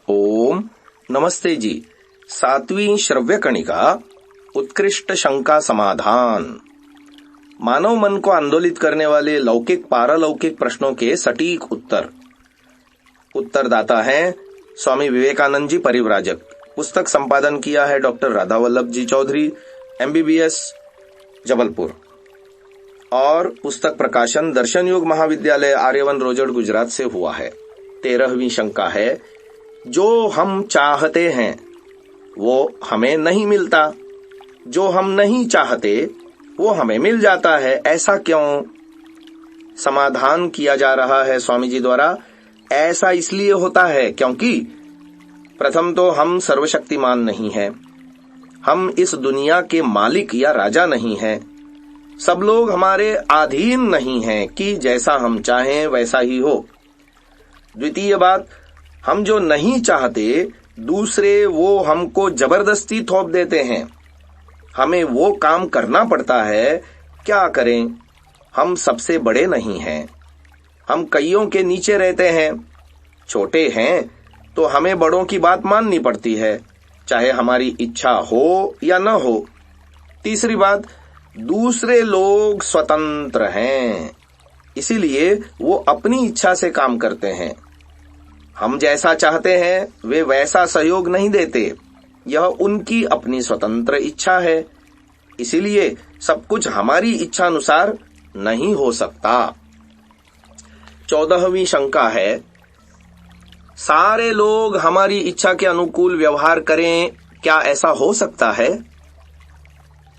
ओम नमस्ते जी। 7वीं श्रव्य कणिका उत्कृष्ट शंका समाधान। मानव मन को आंदोलित करने वाले लौकिक पारलौकिक प्रश्नों के सटीक उत्तरदाता हैं स्वामी विवेकानंद जी परिव्राजक। पुस्तक संपादन किया है डॉक्टर राधा वल्लभ जी चौधरी, MBBS, जबलपुर। और पुस्तक प्रकाशन दर्शन योग महाविद्यालय, आर्यवन, रोजड़, गुजरात से हुआ है। 13वीं शंका है, जो हम चाहते हैं वो हमें नहीं मिलता, जो हम नहीं चाहते वो हमें मिल जाता है, ऐसा क्यों? समाधान किया जा रहा है स्वामी जी द्वारा। ऐसा इसलिए होता है क्योंकि प्रथम तो हम सर्वशक्तिमान नहीं हैं, हम इस दुनिया के मालिक या राजा नहीं हैं, सब लोग हमारे अधीन नहीं हैं कि जैसा हम चाहें वैसा ही हो। द्वितीय बात, हम जो नहीं चाहते दूसरे वो हमको जबरदस्ती थोप देते हैं, हमें वो काम करना पड़ता है। क्या करें, हम सबसे बड़े नहीं हैं, हम कईयों के नीचे रहते हैं, छोटे हैं तो हमें बड़ों की बात माननी पड़ती है, चाहे हमारी इच्छा हो या न हो। तीसरी बात, दूसरे लोग स्वतंत्र हैं, इसीलिए वो अपनी इच्छा से काम करते हैं, हम जैसा चाहते हैं वे वैसा सहयोग नहीं देते, यह उनकी अपनी स्वतंत्र इच्छा है, इसीलिए सब कुछ हमारी इच्छा अनुसार नहीं हो सकता। 14वीं शंका है, सारे लोग हमारी इच्छा के अनुकूल व्यवहार करें, क्या ऐसा हो सकता है?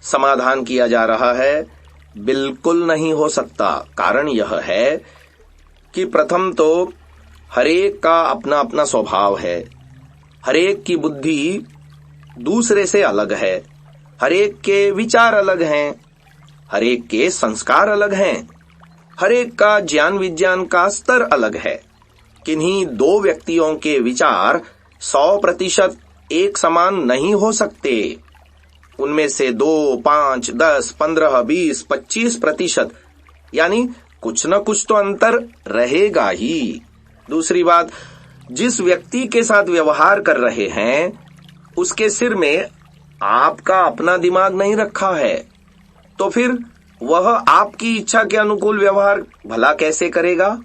समाधान किया जा रहा है, बिल्कुल नहीं हो सकता। कारण यह है कि प्रथम तो हरेक का अपना अपना स्वभाव है, हरेक की बुद्धि दूसरे से अलग है, हरेक के विचार अलग हैं, हरेक के संस्कार अलग हैं, हरेक का ज्ञान विज्ञान का स्तर अलग है। किन्हीं दो व्यक्तियों के विचार 100% एक समान नहीं हो सकते, उनमें से 2, 5, 10, 15, 20, 25% यानी कुछ न कुछ तो अंतर रहेगा ही। दूसरी बात, जिस व्यक्ति के साथ व्यवहार कर रहे हैं उसके सिर में आपका अपना दिमाग नहीं रखा है, तो फिर वह आपकी इच्छा के अनुकूल व्यवहार भला कैसे करेगा?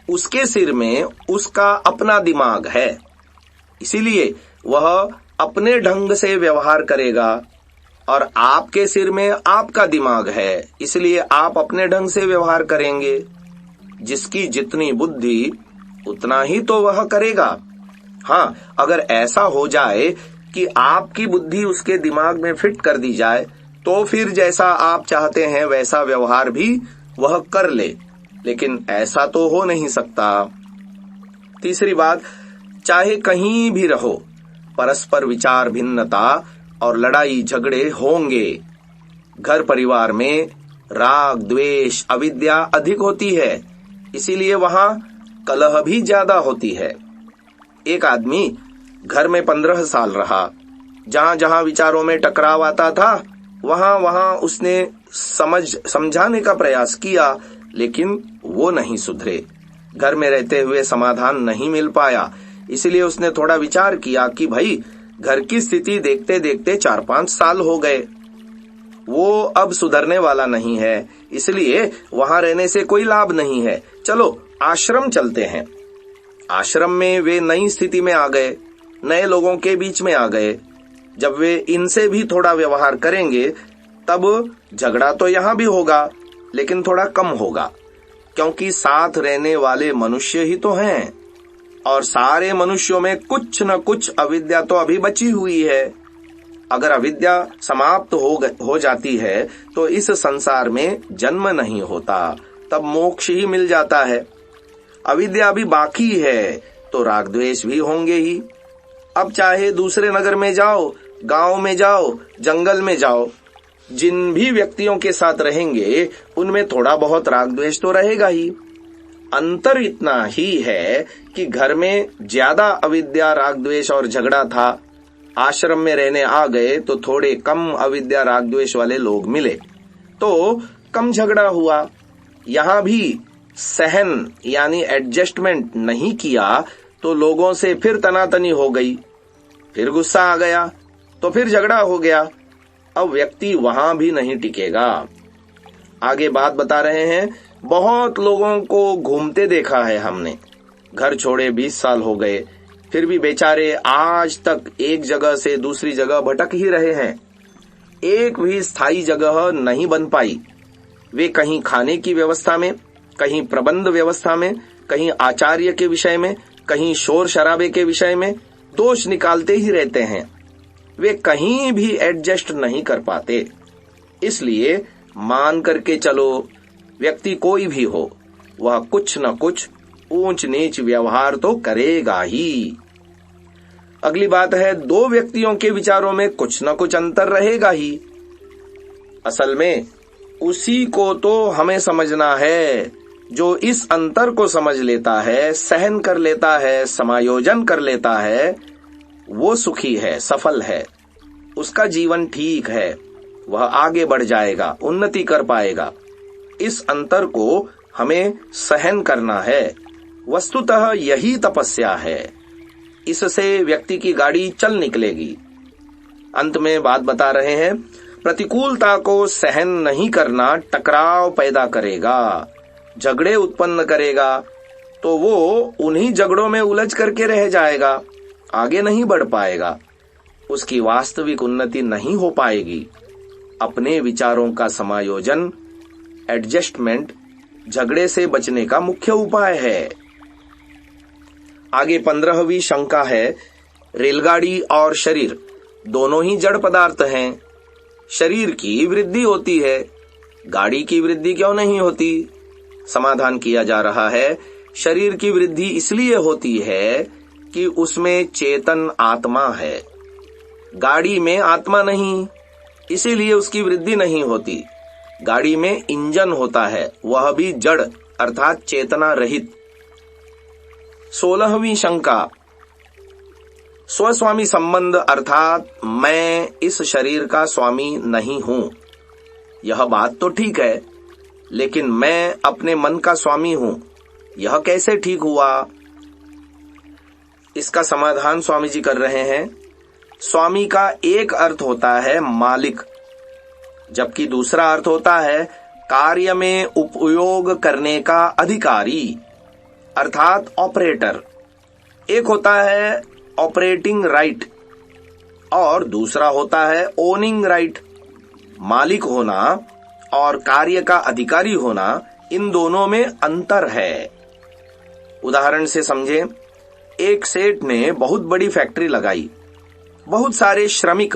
उसके सिर में उसका अपना दिमाग है, इसीलिए वह अपने ढंग से व्यवहार करेगा, और आपके सिर में आपका दिमाग है, इसलिए आप अपने ढंग से व्यवहार करेंगे। जिसकी जितनी बुद्धि उतना ही तो वह करेगा। हाँ, अगर ऐसा हो जाए कि आपकी बुद्धि उसके दिमाग में फिट कर दी जाए तो फिर जैसा आप चाहते हैं वैसा व्यवहार भी वह कर ले, लेकिन ऐसा तो हो नहीं सकता। तीसरी बात, चाहे कहीं भी रहो परस्पर विचार भिन्नता और लड़ाई झगड़े होंगे। घर परिवार में राग द्वेष अविद्या अधिक होती है, इसीलिए वहां कलह भी ज्यादा होती है। एक आदमी घर में 15 साल रहा, जहां जहां विचारों में टकराव आता था वहां वहां उसने समझाने का प्रयास किया, लेकिन वो नहीं सुधरे। घर में रहते हुए समाधान नहीं मिल पाया, इसलिए उसने थोड़ा विचार किया कि भाई घर की स्थिति देखते देखते 4-5 साल हो गए, वो अब सुधरने वाला नहीं है, इसलिए वहां रहने से कोई लाभ नहीं है, चलो आश्रम चलते हैं। आश्रम में वे नई स्थिति में आ गए, नए लोगों के बीच में आ गए। जब वे इनसे भी थोड़ा व्यवहार करेंगे तब झगड़ा तो यहां भी होगा, लेकिन थोड़ा कम होगा, क्योंकि साथ रहने वाले मनुष्य ही तो हैं, और सारे मनुष्यों में कुछ न कुछ अविद्या तो अभी बची हुई है। अगर अविद्या समाप्त हो जाती है तो इस संसार में जन्म नहीं होता, तब मोक्ष ही मिल जाता है। अविद्या अभी बाकी है तो राग द्वेष भी होंगे ही। अब चाहे दूसरे नगर में जाओ, गांव में जाओ, जंगल में जाओ, जिन भी व्यक्तियों के साथ रहेंगे उनमें थोड़ा बहुत राग द्वेष तो रहेगा ही। अंतर इतना ही है कि घर में ज्यादा अविद्या राग द्वेष और झगड़ा था, आश्रम में रहने आ गए तो थोड़े कम अविद्या राग द्वेष वाले लोग मिले तो कम झगड़ा हुआ। यहां भी सहन यानी एडजस्टमेंट नहीं किया तो लोगों से फिर तनातनी हो गई, फिर गुस्सा आ गया तो फिर झगड़ा हो गया। अब व्यक्ति वहां भी नहीं टिकेगा। आगे बात बता रहे हैं, बहुत लोगों को घूमते देखा है हमने, घर छोड़े 20 साल हो गए, फिर भी बेचारे आज तक एक जगह से दूसरी जगह भटक ही रहे हैं। एक भी स्थायी जगह नहीं बन पाई। वे कहीं खाने की व्यवस्था में, कहीं प्रबंध व्यवस्था में, कहीं आचार्य के विषय में, कहीं शोर शराबे के विषय में दोष निकालते ही रहते हैं। वे कहीं भी एडजस्ट नहीं कर पाते। इसलिए मान करके चलो, व्यक्ति कोई भी हो, वह कुछ न कुछ ऊंच नीच व्यवहार तो करेगा ही। अगली बात है, दो व्यक्तियों के विचारों में कुछ न कुछ अंतर रहेगा ही। असल में उसी को तो हमें समझना है। जो इस अंतर को समझ लेता है, सहन कर लेता है, समायोजन कर लेता है, वो सुखी है, सफल है, उसका जीवन ठीक है, वह आगे बढ़ जाएगा, उन्नति कर पाएगा। इस अंतर को हमें सहन करना है। वस्तुतः यही तपस्या है। इससे व्यक्ति की गाड़ी चल निकलेगी। अंत में बात बता रहे हैं, प्रतिकूलता को सहन नहीं करना टकराव पैदा करेगा, झगड़े उत्पन्न करेगा, तो वो उन्हीं झगड़ों में उलझ करके रह जाएगा, आगे नहीं बढ़ पाएगा, उसकी वास्तविक उन्नति नहीं हो पाएगी। अपने विचारों का समायोजन, एडजस्टमेंट झगड़े से बचने का मुख्य उपाय है। आगे 15वीं शंका है, रेलगाड़ी और शरीर दोनों ही जड़ पदार्थ हैं। शरीर की वृद्धि होती है, गाड़ी की वृद्धि क्यों नहीं होती? समाधान किया जा रहा है, शरीर की वृद्धि इसलिए होती है कि उसमें चेतन आत्मा है, गाड़ी में आत्मा नहीं, इसीलिए उसकी वृद्धि नहीं होती। गाड़ी में इंजन होता है, वह भी जड़ अर्थात चेतना रहित। 16वीं शंका, स्वस्वामी संबंध अर्थात मैं इस शरीर का स्वामी नहीं हूं। यह बात तो ठीक है, लेकिन मैं अपने मन का स्वामी हूं, यह कैसे ठीक हुआ? इसका समाधान स्वामी जी कर रहे हैं। स्वामी का एक अर्थ होता है मालिक, जबकि दूसरा अर्थ होता है कार्य में उपयोग करने का अधिकारी अर्थात ऑपरेटर। एक होता है ऑपरेटिंग राइट और दूसरा होता है ओनिंग राइट। मालिक होना और कार्य का अधिकारी होना, इन दोनों में अंतर है। उदाहरण से समझें, एक सेठ ने बहुत बड़ी फैक्ट्री लगाई, बहुत सारे श्रमिक,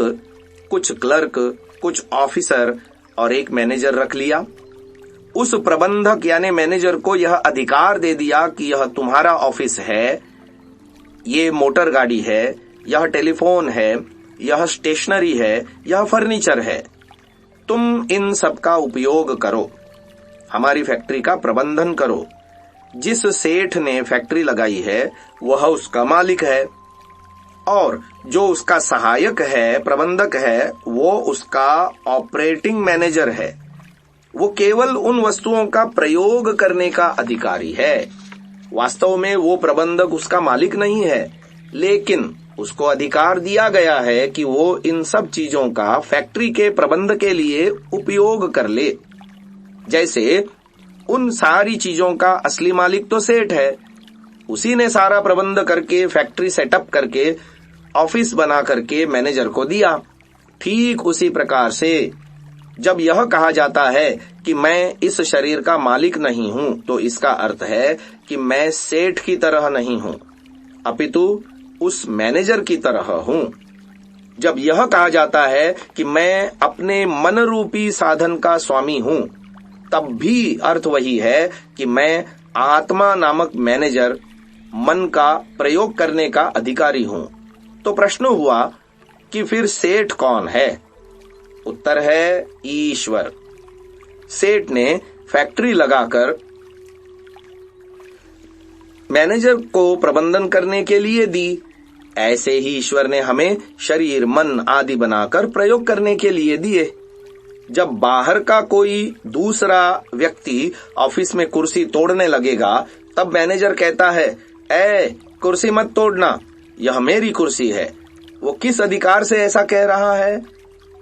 कुछ क्लर्क, कुछ ऑफिसर और एक मैनेजर रख लिया। उस प्रबंधक यानी मैनेजर को यह अधिकार दे दिया कि यह तुम्हारा ऑफिस है, ये मोटर गाड़ी है, यह टेलीफोन है, यह स्टेशनरी है, यह फर्नीचर है, तुम इन सब का उपयोग करो, हमारी फैक्ट्री का प्रबंधन करो। जिस सेठ ने फैक्ट्री लगाई है वह उसका मालिक है और जो उसका सहायक है, प्रबंधक है, वो उसका ऑपरेटिंग मैनेजर है। वो केवल उन वस्तुओं का प्रयोग करने का अधिकारी है। वास्तव में वो प्रबंधक उसका मालिक नहीं है, लेकिन उसको अधिकार दिया गया है कि वो इन सब चीजों का फैक्ट्री के प्रबंध के लिए उपयोग कर ले। जैसे उन सारी चीजों का असली मालिक तो सेठ है, उसी ने सारा प्रबंध करके, फैक्ट्री सेटअप करके, ऑफिस बना करके मैनेजर को दिया। ठीक उसी प्रकार से जब यह कहा जाता है कि मैं इस शरीर का मालिक नहीं हूं, तो इसका अर्थ है कि मैं सेठ की तरह नहीं हूं, अपितु उस मैनेजर की तरह हूं। जब यह कहा जाता है कि मैं अपने मन रूपी साधन का स्वामी हूं, तब भी अर्थ वही है कि मैं आत्मा नामक मैनेजर, मन का प्रयोग करने का अधिकारी हूं। तो प्रश्न हुआ कि फिर सेठ कौन है? उत्तर है ईश्वर। सेठ ने फैक्ट्री लगाकर मैनेजर को प्रबंधन करने के लिए दी, ऐसे ही ईश्वर ने हमें शरीर, मन आदि बनाकर प्रयोग करने के लिए दिए। जब बाहर का कोई दूसरा व्यक्ति ऑफिस में कुर्सी तोड़ने लगेगा, तब मैनेजर कहता है, कुर्सी मत तोड़ना, यह मेरी कुर्सी है। वो किस अधिकार से ऐसा कह रहा है?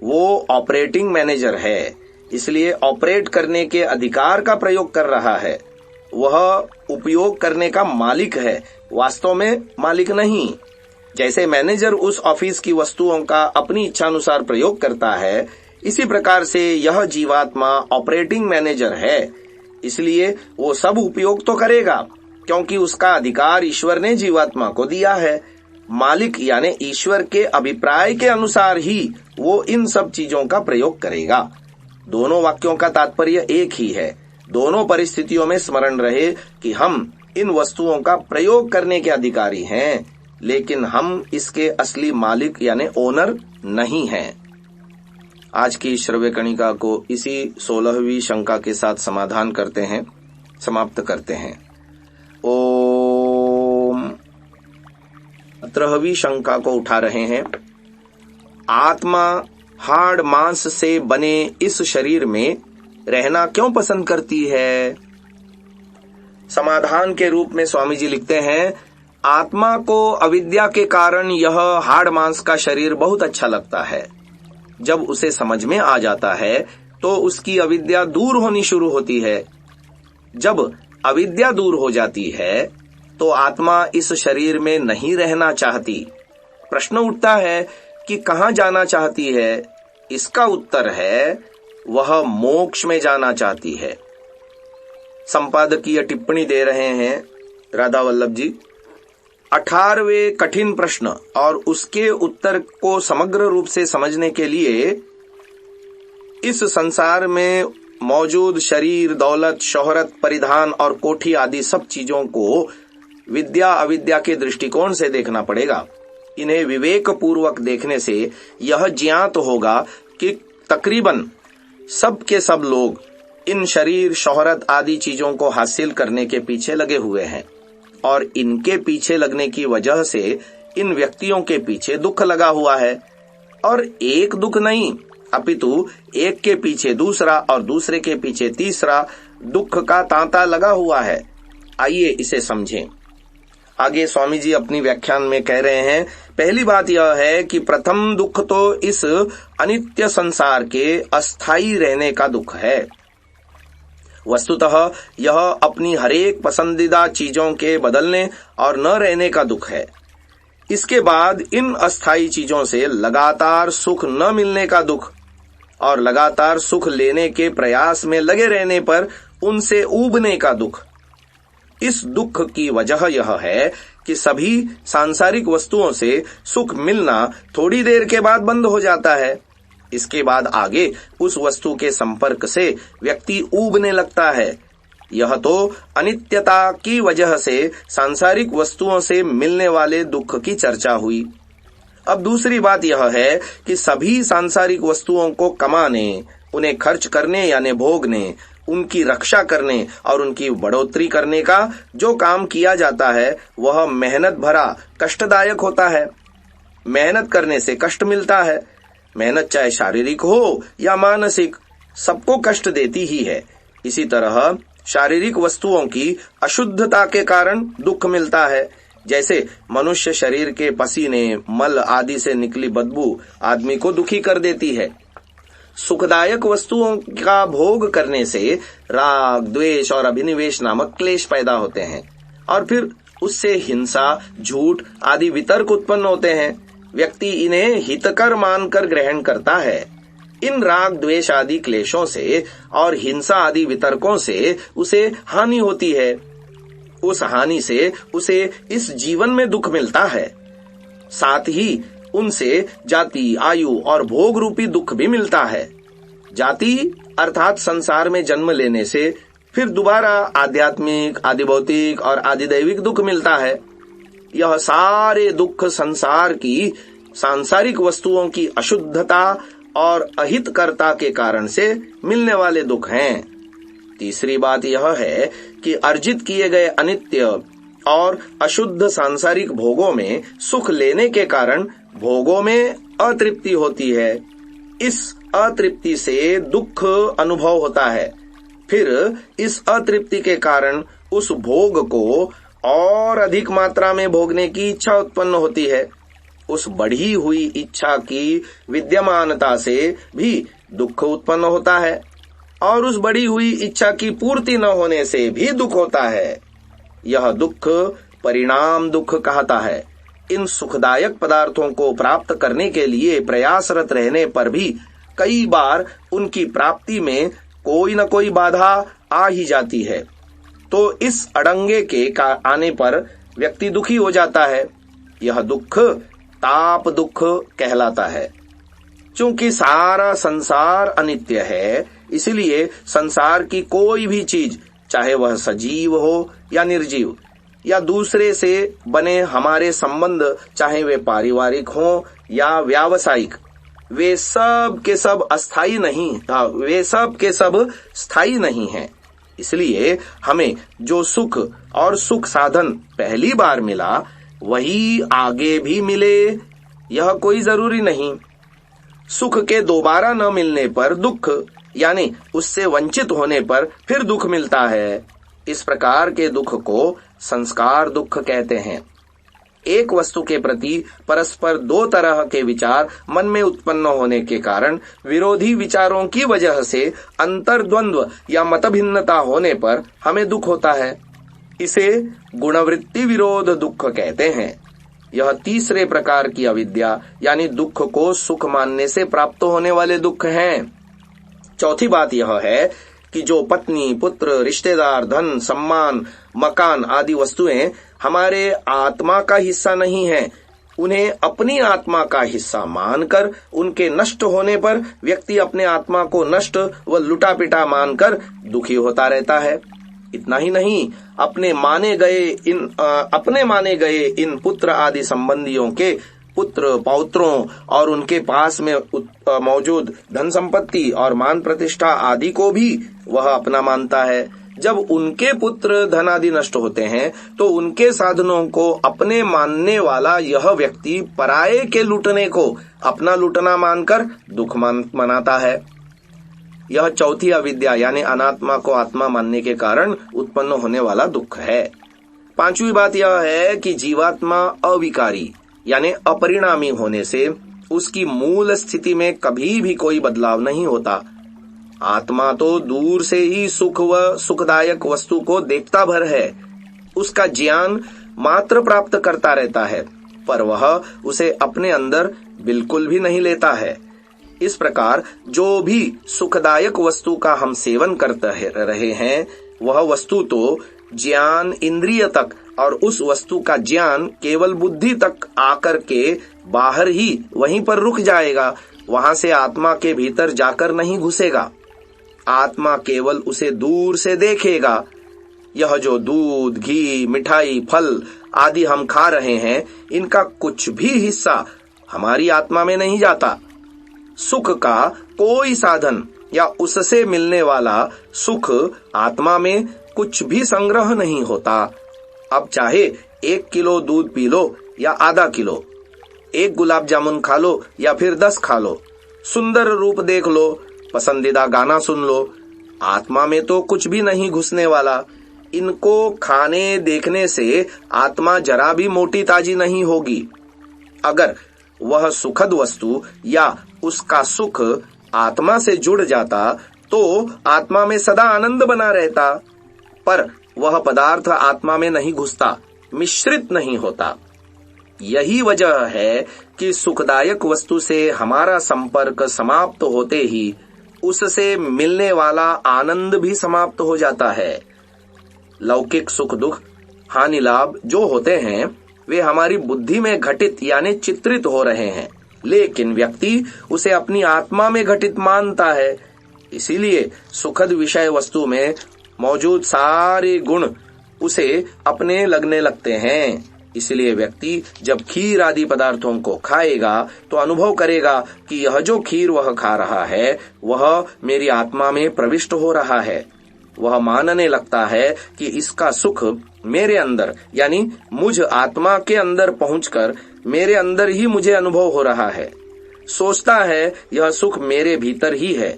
वो ऑपरेटिंग मैनेजर है, इसलिए ऑपरेट करने के अधिकार का प्रयोग कर रहा है। वह उपयोग करने का मालिक है, वास्तव में मालिक नहीं। जैसे मैनेजर उस ऑफिस की वस्तुओं का अपनी इच्छानुसार प्रयोग करता है, इसी प्रकार से यह जीवात्मा ऑपरेटिंग मैनेजर है, इसलिए वो सब उपयोग तो करेगा, क्योंकि उसका अधिकार ईश्वर ने जीवात्मा को दिया है। मालिक यानी ईश्वर के अभिप्राय के अनुसार ही वो इन सब चीजों का प्रयोग करेगा। दोनों वाक्यों का तात्पर्य एक ही है। दोनों परिस्थितियों में स्मरण रहे कि हम इन वस्तुओं का प्रयोग करने के अधिकारी हैं, लेकिन हम इसके असली मालिक यानी ओनर नहीं हैं। आज की श्रव्य कणिका को इसी 16वीं शंका के साथ समाप्त करते हैं। ओम। 17वीं शंका को उठा रहे हैं। आत्मा हाड़ मांस से बने इस शरीर में रहना क्यों पसंद करती है? समाधान के रूप में स्वामी जी लिखते हैं, आत्मा को अविद्या के कारण यह हाड़ मांस का शरीर बहुत अच्छा लगता है। जब उसे समझ में आ जाता है तो उसकी अविद्या दूर होनी शुरू होती है। जब अविद्या दूर हो जाती है तो आत्मा इस शरीर में नहीं रहना चाहती। प्रश्न उठता है कि कहां जाना चाहती है? इसका उत्तर है, वह मोक्ष में जाना चाहती है। संपादकीय टिप्पणी दे रहे हैं राधा वल्लभ जी। 18वें कठिन प्रश्न और उसके उत्तर को समग्र रूप से समझने के लिए इस संसार में मौजूद शरीर, दौलत, शोहरत, परिधान और कोठी आदि सब चीजों को विद्या अविद्या के दृष्टिकोण से देखना पड़ेगा। इन्हें विवेक पूर्वक देखने से यह ज्ञात होगा कि तकरीबन सब के सब लोग इन शरीर, शोहरत आदि चीजों को हासिल करने के पीछे लगे हुए हैं और इनके पीछे लगने की वजह से इन व्यक्तियों के पीछे दुख लगा हुआ है। और एक दुख नहीं, अपितु एक के पीछे दूसरा और दूसरे के पीछे तीसरा दुख का तांता लगा हुआ है। आइए इसे समझें। आगे स्वामी जी अपनी व्याख्यान में कह रहे हैं, पहली बात यह है कि प्रथम दुख तो इस अनित्य संसार के अस्थायी रहने का दुख है। वस्तुतः यह अपनी हरेक पसंदीदा चीजों के बदलने और न रहने का दुख है। इसके बाद इन अस्थायी चीजों से लगातार सुख न मिलने का दुख और लगातार सुख लेने के प्रयास में लगे रहने पर उनसे ऊबने का दुख। इस दुख की वजह यह है कि सभी सांसारिक वस्तुओं से सुख मिलना थोड़ी देर के बाद बंद हो जाता है। इसके बाद आगे उस वस्तु के संपर्क से व्यक्ति ऊबने लगता है। यह तो अनित्यता की वजह से सांसारिक वस्तुओं से मिलने वाले दुख की चर्चा हुई। अब दूसरी बात यह है कि सभी सांसारिक वस्तुओं को कमाने, उन्हें खर्च करने यानी भोगने, उनकी रक्षा करने और उनकी बढ़ोतरी करने का जो काम किया जाता है वह मेहनत भरा, कष्टदायक होता है। मेहनत करने से कष्ट मिलता है। मेहनत चाहे शारीरिक हो या मानसिक, सबको कष्ट देती ही है। इसी तरह शारीरिक वस्तुओं की अशुद्धता के कारण दुख मिलता है। जैसे मनुष्य शरीर के पसीने, मल आदि से निकली बदबू आदमी को दुखी कर देती है। सुखदायक वस्तुओं का भोग करने से राग, द्वेष और अभिनिवेश नामक क्लेश पैदा होते हैं और फिर उससे हिंसा, झूठ आदि वितर्क उत्पन्न होते हैं। व्यक्ति इन्हें हितकर मानकर ग्रहण करता है। इन राग, द्वेष आदि क्लेशों से और हिंसा आदि वितर्कों से उसे हानि होती है। उस हानि से उसे इस जीवन में दुख मिलता है। साथ ही उनसे जाति, आयु और भोग रूपी दुख भी मिलता है। जाति अर्थात संसार में जन्म लेने से फिर दोबारा आध्यात्मिक, आदिभौतिक और आदिदैविक दुख मिलता है। यह सारे दुख संसार की सांसारिक वस्तुओं की अशुद्धता और अहितकर्ता के कारण से मिलने वाले दुख हैं। तीसरी बात यह है कि अर्जित किए गए अनित्य और अशुद्ध सांसारिक भोगों में सुख लेने के कारण भोगों में अतृप्ति होती है। इस अतृप्ति से दुख अनुभव होता है। फिर इस अतृप्ति के कारण उस भोग को और अधिक मात्रा में भोगने की इच्छा उत्पन्न होती है। उस बढ़ी हुई इच्छा की विद्यमानता से भी दुख उत्पन्न होता है और उस बढ़ी हुई इच्छा की पूर्ति न होने से भी दुख होता है। यह दुख परिणाम दुख कहता है। इन सुखदायक पदार्थों को प्राप्त करने के लिए प्रयासरत रहने पर भी कई बार उनकी प्राप्ति में कोई न कोई बाधा आ ही जाती है, तो इस अड़ंगे के आने पर व्यक्ति दुखी हो जाता है। यह दुख ताप दुख कहलाता है। चूंकि सारा संसार अनित्य है, इसलिए संसार की कोई भी चीज, चाहे वह सजीव हो या निर्जीव, या दूसरे से बने हमारे संबंध, चाहे वे पारिवारिक हो या व्यावसायिक, वे सब के सब अस्थायी नहीं, वे सब के सब स्थायी नहीं हैं। इसलिए हमें जो सुख और सुख साधन पहली बार मिला वही आगे भी मिले, यह कोई जरूरी नहीं। सुख के दोबारा न मिलने पर दुख, यानी उससे वंचित होने पर फिर दुख मिलता है। इस प्रकार के दुख को संस्कार दुख कहते हैं। एक वस्तु के प्रति परस्पर दो तरह के विचार मन में उत्पन्न होने के कारण विरोधी विचारों की वजह से अंतर्द्वंद्व या मतभिन्नता होने पर हमें दुख होता है। इसे गुणवृत्ति विरोध दुख कहते हैं। यह तीसरे प्रकार की अविद्या यानी दुख को सुख मानने से प्राप्त होने वाले दुख हैं। चौथी बात यह है कि जो पत्नी, पुत्र, रिश्तेदार, धन, सम्मान, मकान आदि वस्तुएं हमारे आत्मा का हिस्सा नहीं है, उन्हें अपनी आत्मा का हिस्सा मानकर उनके नष्ट होने पर व्यक्ति अपने आत्मा को नष्ट व लुटा पिटा मानकर दुखी होता रहता है। इतना ही नहीं, अपने माने गए इन पुत्र आदि संबंधियों के पुत्र पौत्रों और उनके पास में मौजूद धन संपत्ति और मान प्रतिष्ठा आदि को भी वह अपना मानता है। जब उनके पुत्र धन आदि नष्ट होते हैं तो उनके साधनों को अपने मानने वाला यह व्यक्ति पराये के लूटने को अपना लूटना मानकर दुख मनाता है। यह चौथी अविद्या यानी अनात्मा को आत्मा मानने के कारण उत्पन्न होने वाला दुख है। पांचवी बात यह है कि जीवात्मा अविकारी यानी अपरिणामी होने से उसकी मूल स्थिति में कभी भी कोई बदलाव नहीं होता। आत्मा तो दूर से ही सुख व सुखदायक वस्तु को देखता भर है, उसका ज्ञान मात्र प्राप्त करता रहता है, पर वह उसे अपने अंदर बिल्कुल भी नहीं लेता है। इस प्रकार जो भी सुखदायक वस्तु का हम सेवन करते रहे हैं, वह वस्तु तो ज्ञान इंद्रिय तक और उस वस्तु का ज्ञान केवल बुद्धि तक आकर के बाहर ही वहीं पर रुक जाएगा, वहां से आत्मा के भीतर जाकर नहीं घुसेगा। आत्मा केवल उसे दूर से देखेगा। यह जो दूध, घी, मिठाई, फल आदि हम खा रहे हैं, इनका कुछ भी हिस्सा हमारी आत्मा में नहीं जाता। सुख का कोई साधन या उससे मिलने वाला सुख आत्मा में कुछ भी संग्रह नहीं होता। अब चाहे 1 किलो दूध पी लो या आधा किलो, 1 गुलाब जामुन खा लो या फिर 10 खा लो, सुंदर रूप देख लो, पसंदीदा गाना सुन लो, आत्मा में तो कुछ भी नहीं घुसने वाला। इनको खाने देखने से आत्मा जरा भी मोटी ताजी नहीं होगी। अगर वह सुखद वस्तु या उसका सुख आत्मा से जुड़ जाता तो आत्मा में सदा आनंद बना रहता, पर वह पदार्थ आत्मा में नहीं घुसता, मिश्रित नहीं होता। यही वजह है कि सुखदायक वस्तु से हमारा संपर्क समाप्त होते ही उससे मिलने वाला आनंद भी समाप्त हो जाता है। लौकिक सुख दुख, हानि लाभ जो होते हैं वे हमारी बुद्धि में घटित यानी चित्रित हो रहे हैं, लेकिन व्यक्ति उसे अपनी आत्मा में घटित मानता है। इसीलिए सुखद विषय वस्तु में मौजूद सारे गुण उसे अपने लगने लगते हैं। इसलिए व्यक्ति जब खीर आदि पदार्थों को खाएगा तो अनुभव करेगा कि यह जो खीर वह खा रहा है वह मेरी आत्मा में प्रविष्ट हो रहा है। वह मानने लगता है कि इसका सुख मेरे अंदर यानी मुझ आत्मा के अंदर पहुंचकर मेरे अंदर ही मुझे अनुभव हो रहा है। सोचता है यह सुख मेरे भीतर ही है।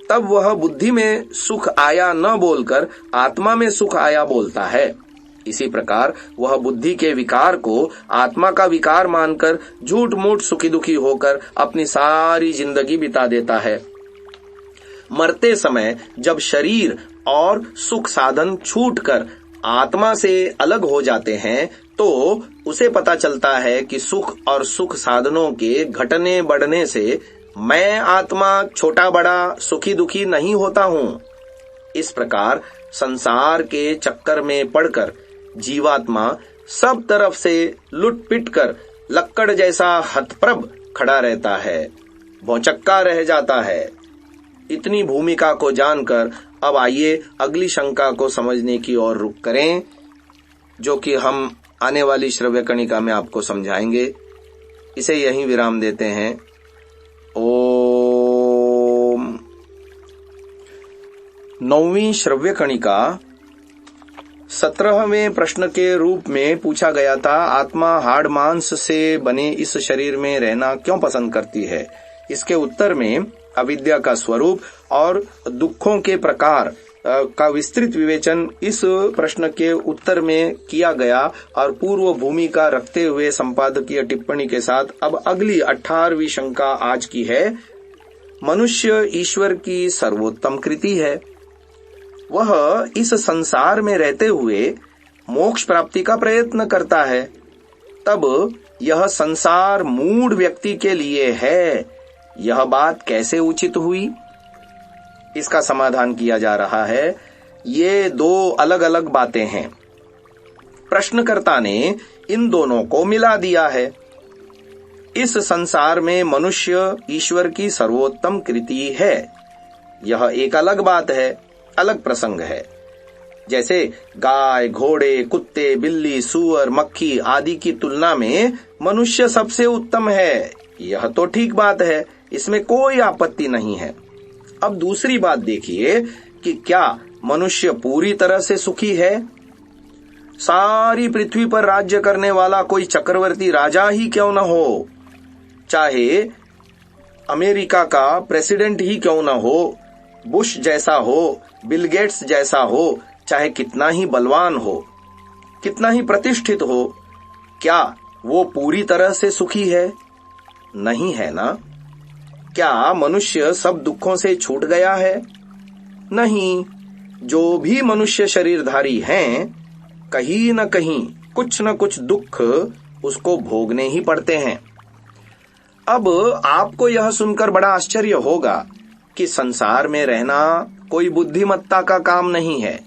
तब वह बुद्धि में सुख आया न बोलकर आत्मा में सुख आया बोलता है। इसी प्रकार वह बुद्धि के विकार को आत्मा का विकार मानकर झूठ मूठ सुखी दुखी होकर अपनी सारी जिंदगी बिता देता है। मरते समय जब शरीर और सुख साधन छूटकर आत्मा से अलग हो जाते हैं तो उसे पता चलता है कि सुख और सुख साधनों के घटने बढ़ने से मैं आत्मा छोटा बड़ा सुखी दुखी नहीं होता हूं। इस प्रकार संसार के चक्कर में पड़कर जीवात्मा सब तरफ से लुट पिट कर लक्कड़ जैसा हतप्रभ खड़ा रहता है, भौचक्का रह जाता है। इतनी भूमिका को जानकर अब आइए अगली शंका को समझने की ओर रुख करें, जो कि हम आने वाली श्रव्य कणिका में आपको समझाएंगे। इसे यहीं विराम देते हैं। ओम। 9वीं श्रव्य कणिका 17वें प्रश्न के रूप में पूछा गया था, आत्मा हाड़ मांस से बने इस शरीर में रहना क्यों पसंद करती है। इसके उत्तर में अविद्या का स्वरूप और दुखों के प्रकार का विस्तृत विवेचन इस प्रश्न के उत्तर में किया गया और पूर्व भूमिका रखते हुए संपादकीय टिप्पणी के साथ अब अगली 18वीं शंका आज की है। मनुष्य ईश्वर की सर्वोत्तम कृति है। वह इस संसार में रहते हुए मोक्ष प्राप्ति का प्रयत्न करता है, तब यह संसार मूढ़ व्यक्ति के लिए है। यह बात कैसे उचित हुई, इसका समाधान किया जा रहा है। ये दो अलग अलग बातें हैं। प्रश्नकर्ता ने इन दोनों को मिला दिया है। इस संसार में मनुष्य ईश्वर की सर्वोत्तम कृति है, यह एक अलग बात है, अलग प्रसंग है। जैसे गाय, घोड़े, कुत्ते, बिल्ली, सूअर, मक्खी आदि की तुलना में मनुष्य सबसे उत्तम है, यह तो ठीक बात है, इसमें कोई आपत्ति नहीं है। अब दूसरी बात देखिए कि क्या मनुष्य पूरी तरह से सुखी है। सारी पृथ्वी पर राज्य करने वाला कोई चक्रवर्ती राजा ही क्यों न हो, चाहे अमेरिका का प्रेसिडेंट ही क्यों न हो, बुश जैसा हो, बिल गेट्स जैसा हो, चाहे कितना ही बलवान हो, कितना ही प्रतिष्ठित हो, क्या वो पूरी तरह से सुखी है? नहीं है ना। क्या मनुष्य सब दुखों से छूट गया है? नहीं। जो भी मनुष्य शरीरधारी हैं, कहीं न कहीं कुछ न कुछ दुख उसको भोगने ही पड़ते हैं। अब आपको यह सुनकर बड़ा आश्चर्य होगा कि संसार में रहना कोई बुद्धिमत्ता का काम नहीं है।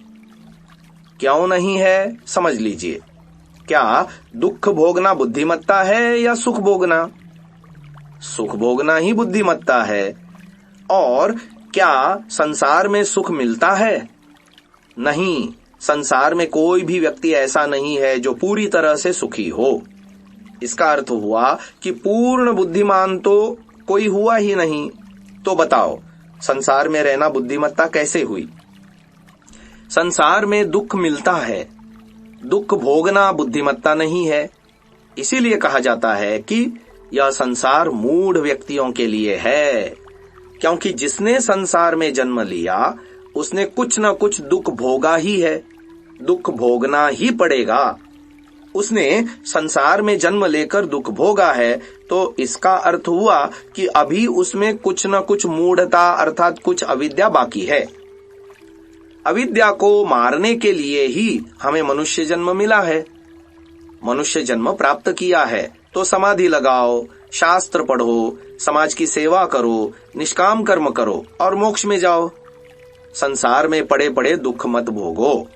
क्यों नहीं है, समझ लीजिए। क्या दुख भोगना बुद्धिमत्ता है या सुख भोगना? सुख भोगना ही बुद्धिमत्ता है। और क्या संसार में सुख मिलता है? नहीं, संसार में कोई भी व्यक्ति ऐसा नहीं है जो पूरी तरह से सुखी हो। इसका अर्थ हुआ कि पूर्ण बुद्धिमान तो कोई हुआ ही नहीं। तो बताओ, संसार में रहना बुद्धिमत्ता कैसे हुई? संसार में दुख मिलता है, दुख भोगना बुद्धिमत्ता नहीं है। इसीलिए कहा जाता है कि यह संसार मूढ़ व्यक्तियों के लिए है, क्योंकि जिसने संसार में जन्म लिया उसने कुछ न कुछ दुख भोगा ही है, दुख भोगना ही पड़ेगा। उसने संसार में जन्म लेकर दुख भोगा है, तो इसका अर्थ हुआ कि अभी उसमें कुछ न कुछ मूढ़ता अर्थात कुछ अविद्या बाकी है। अविद्या को मारने के लिए ही हमें मनुष्य जन्म मिला है। मनुष्य जन्म प्राप्त किया है तो समाधि लगाओ, शास्त्र पढ़ो, समाज की सेवा करो, निष्काम कर्म करो और मोक्ष में जाओ। संसार में पड़े पड़े दुख मत भोगो।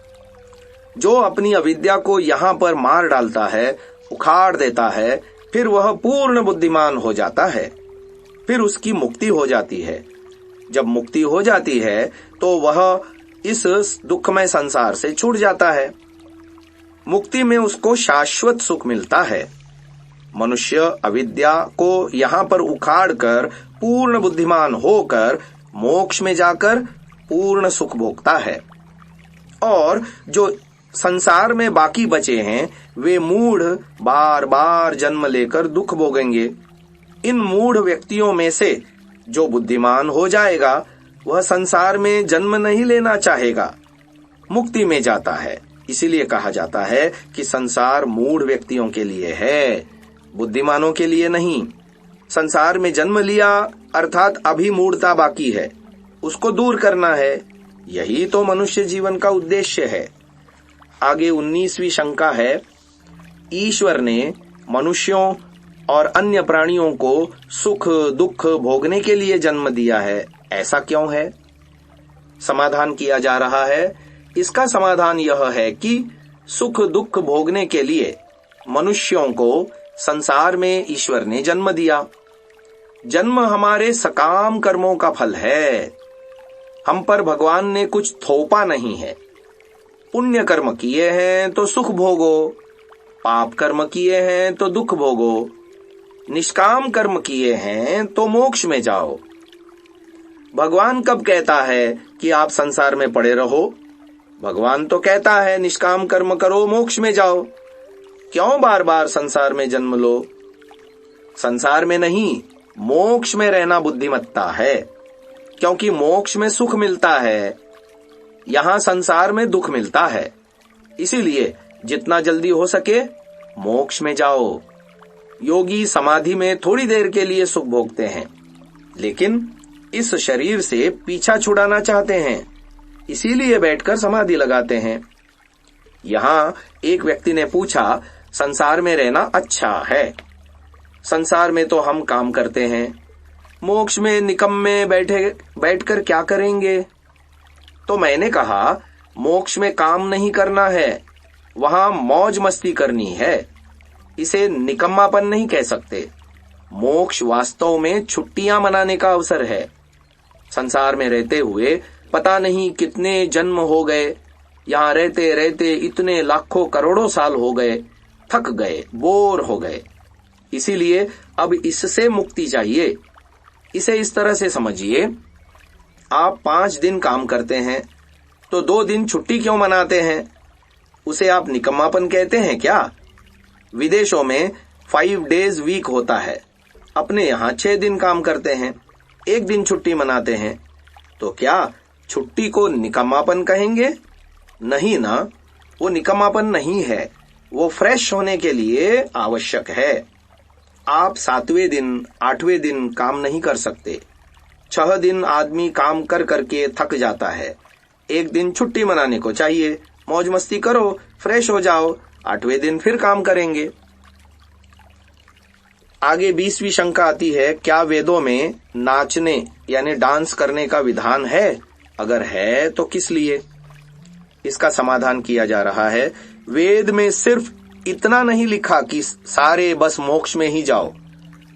जो अपनी अविद्या को यहाँ पर मार डालता है, उखाड़ देता है, फिर वह पूर्ण बुद्धिमान हो जाता है, फिर उसकी मुक्ति हो जाती है। जब मुक्ति हो जाती है तो वह इस दुखमय संसार से छूट जाता है। मुक्ति में उसको शाश्वत सुख मिलता है। मनुष्य अविद्या को यहाँ पर उखाड़ कर पूर्ण बुद्धिमान होकर मोक्ष में जाकर पूर्ण सुख भोगता है। और जो संसार में बाकी बचे हैं वे मूढ़ बार बार जन्म लेकर दुख भोगेंगे। इन मूढ़ व्यक्तियों में से जो बुद्धिमान हो जाएगा वह संसार में जन्म नहीं लेना चाहेगा, मुक्ति में जाता है। इसीलिए कहा जाता है कि संसार मूढ़ व्यक्तियों के लिए है, बुद्धिमानों के लिए नहीं। संसार में जन्म लिया अर्थात अभी मूढ़ता बाकी है, उसको दूर करना है। यही तो मनुष्य जीवन का उद्देश्य है। आगे 19वीं शंका है, ईश्वर ने मनुष्यों और अन्य प्राणियों को सुख दुख भोगने के लिए जन्म दिया है, ऐसा क्यों है? समाधान किया जा रहा है। इसका समाधान यह है कि सुख दुख भोगने के लिए मनुष्यों को संसार में ईश्वर ने जन्म दिया। जन्म हमारे सकाम कर्मों का फल है। हम पर भगवान ने कुछ थोपा नहीं है। पुण्य कर्म किए हैं तो सुख भोगो, पाप कर्म किए हैं तो दुख भोगो, निष्काम कर्म किए हैं तो मोक्ष में जाओ। भगवान कब कहता है कि आप संसार में पड़े रहो? भगवान तो कहता है निष्काम कर्म करो, मोक्ष में जाओ। क्यों बार बार संसार में जन्म लो? संसार में नहीं, मोक्ष में रहना बुद्धिमत्ता है, क्योंकि मोक्ष में सुख मिलता है, यहां संसार में दुख मिलता है। इसीलिए जितना जल्दी हो सके मोक्ष में जाओ। योगी समाधि में थोड़ी देर के लिए सुख भोगते हैं, लेकिन इस शरीर से पीछा छुड़ाना चाहते हैं, इसीलिए बैठकर समाधि लगाते हैं। यहां एक व्यक्ति ने पूछा, संसार में रहना अच्छा है, संसार में तो हम काम करते हैं, मोक्ष में निकम्मे बैठकर क्या करेंगे? तो मैंने कहा, मोक्ष में काम नहीं करना है, वहां मौज मस्ती करनी है। इसे निकम्मापन नहीं कह सकते। मोक्ष वास्तव में छुट्टियां मनाने का अवसर है। संसार में रहते हुए पता नहीं कितने जन्म हो गए, यहां रहते रहते इतने लाखों करोड़ों साल हो गए, थक गए, बोर हो गए। इसीलिए अब इससे मुक्ति चाहिए। इसे इस तरह से समझिए, आप 5 दिन काम करते हैं तो 2 दिन छुट्टी क्यों मनाते हैं? उसे आप निकम्मापन कहते हैं क्या? विदेशों में 5 days वीक होता है, अपने यहाँ 6 दिन काम करते हैं, 1 दिन छुट्टी मनाते हैं, तो क्या छुट्टी को निकम्मापन कहेंगे? नहीं ना, वो निकम्मापन नहीं है, वो फ्रेश होने के लिए आवश्यक है। आप 7वें दिन 8वें दिन काम नहीं कर सकते। 6 दिन आदमी काम कर करके थक जाता है, 1 दिन छुट्टी मनाने को चाहिए, मौज मस्ती करो, फ्रेश हो जाओ, 8वें दिन फिर काम करेंगे। आगे 20वीं शंका आती है, क्या वेदों में नाचने यानी डांस करने का विधान है? अगर है तो किस लिए? इसका समाधान किया जा रहा है, वेद में सिर्फ इतना नहीं लिखा कि सारे बस मोक्ष में ही जाओ।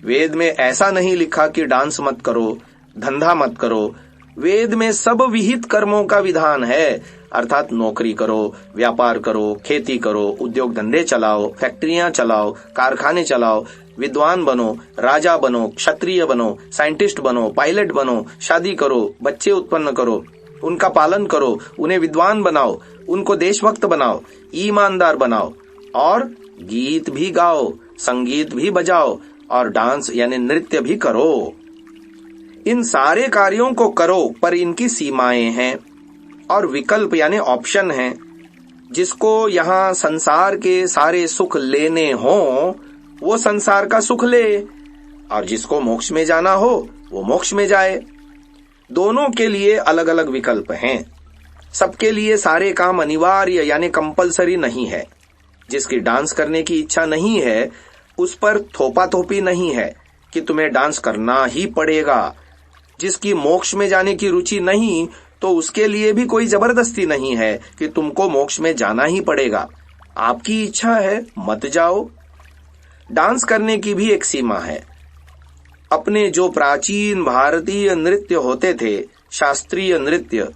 वेद में ऐसा नहीं लिखा कि डांस मत करो, धंधा मत करो। वेद में सब विहित कर्मों का विधान है, अर्थात नौकरी करो, व्यापार करो, खेती करो, उद्योग धंधे चलाओ, फैक्ट्रियां चलाओ, कारखाने चलाओ, विद्वान बनो, राजा बनो, क्षत्रिय बनो, साइंटिस्ट बनो, पायलट बनो, शादी करो, बच्चे उत्पन्न करो, उनका पालन करो, उन्हें विद्वान बनाओ, उनको देशभक्त बनाओ, ईमानदार बनाओ, और गीत भी गाओ, संगीत भी बजाओ, और डांस यानी नृत्य भी करो। इन सारे कार्यों को करो, पर इनकी सीमाएं हैं और विकल्प यानी ऑप्शन हैं। जिसको यहाँ संसार के सारे सुख लेने हों, वो संसार का सुख ले, और जिसको मोक्ष में जाना हो वो मोक्ष में जाए। दोनों के लिए अलग अलग विकल्प हैं। सबके लिए सारे काम अनिवार्य यानी कंपलसरी नहीं है। जिसकी डांस करने की इच्छा नहीं है, उस पर थोपा थोपी नहीं है कि तुम्हें डांस करना ही पड़ेगा। जिसकी मोक्ष में जाने की रुचि नहीं, तो उसके लिए भी कोई जबरदस्ती नहीं है कि तुमको मोक्ष में जाना ही पड़ेगा। आपकी इच्छा है, मत जाओ। डांस करने की भी एक सीमा है। अपने जो प्राचीन भारतीय नृत्य होते थे, शास्त्रीय नृत्य,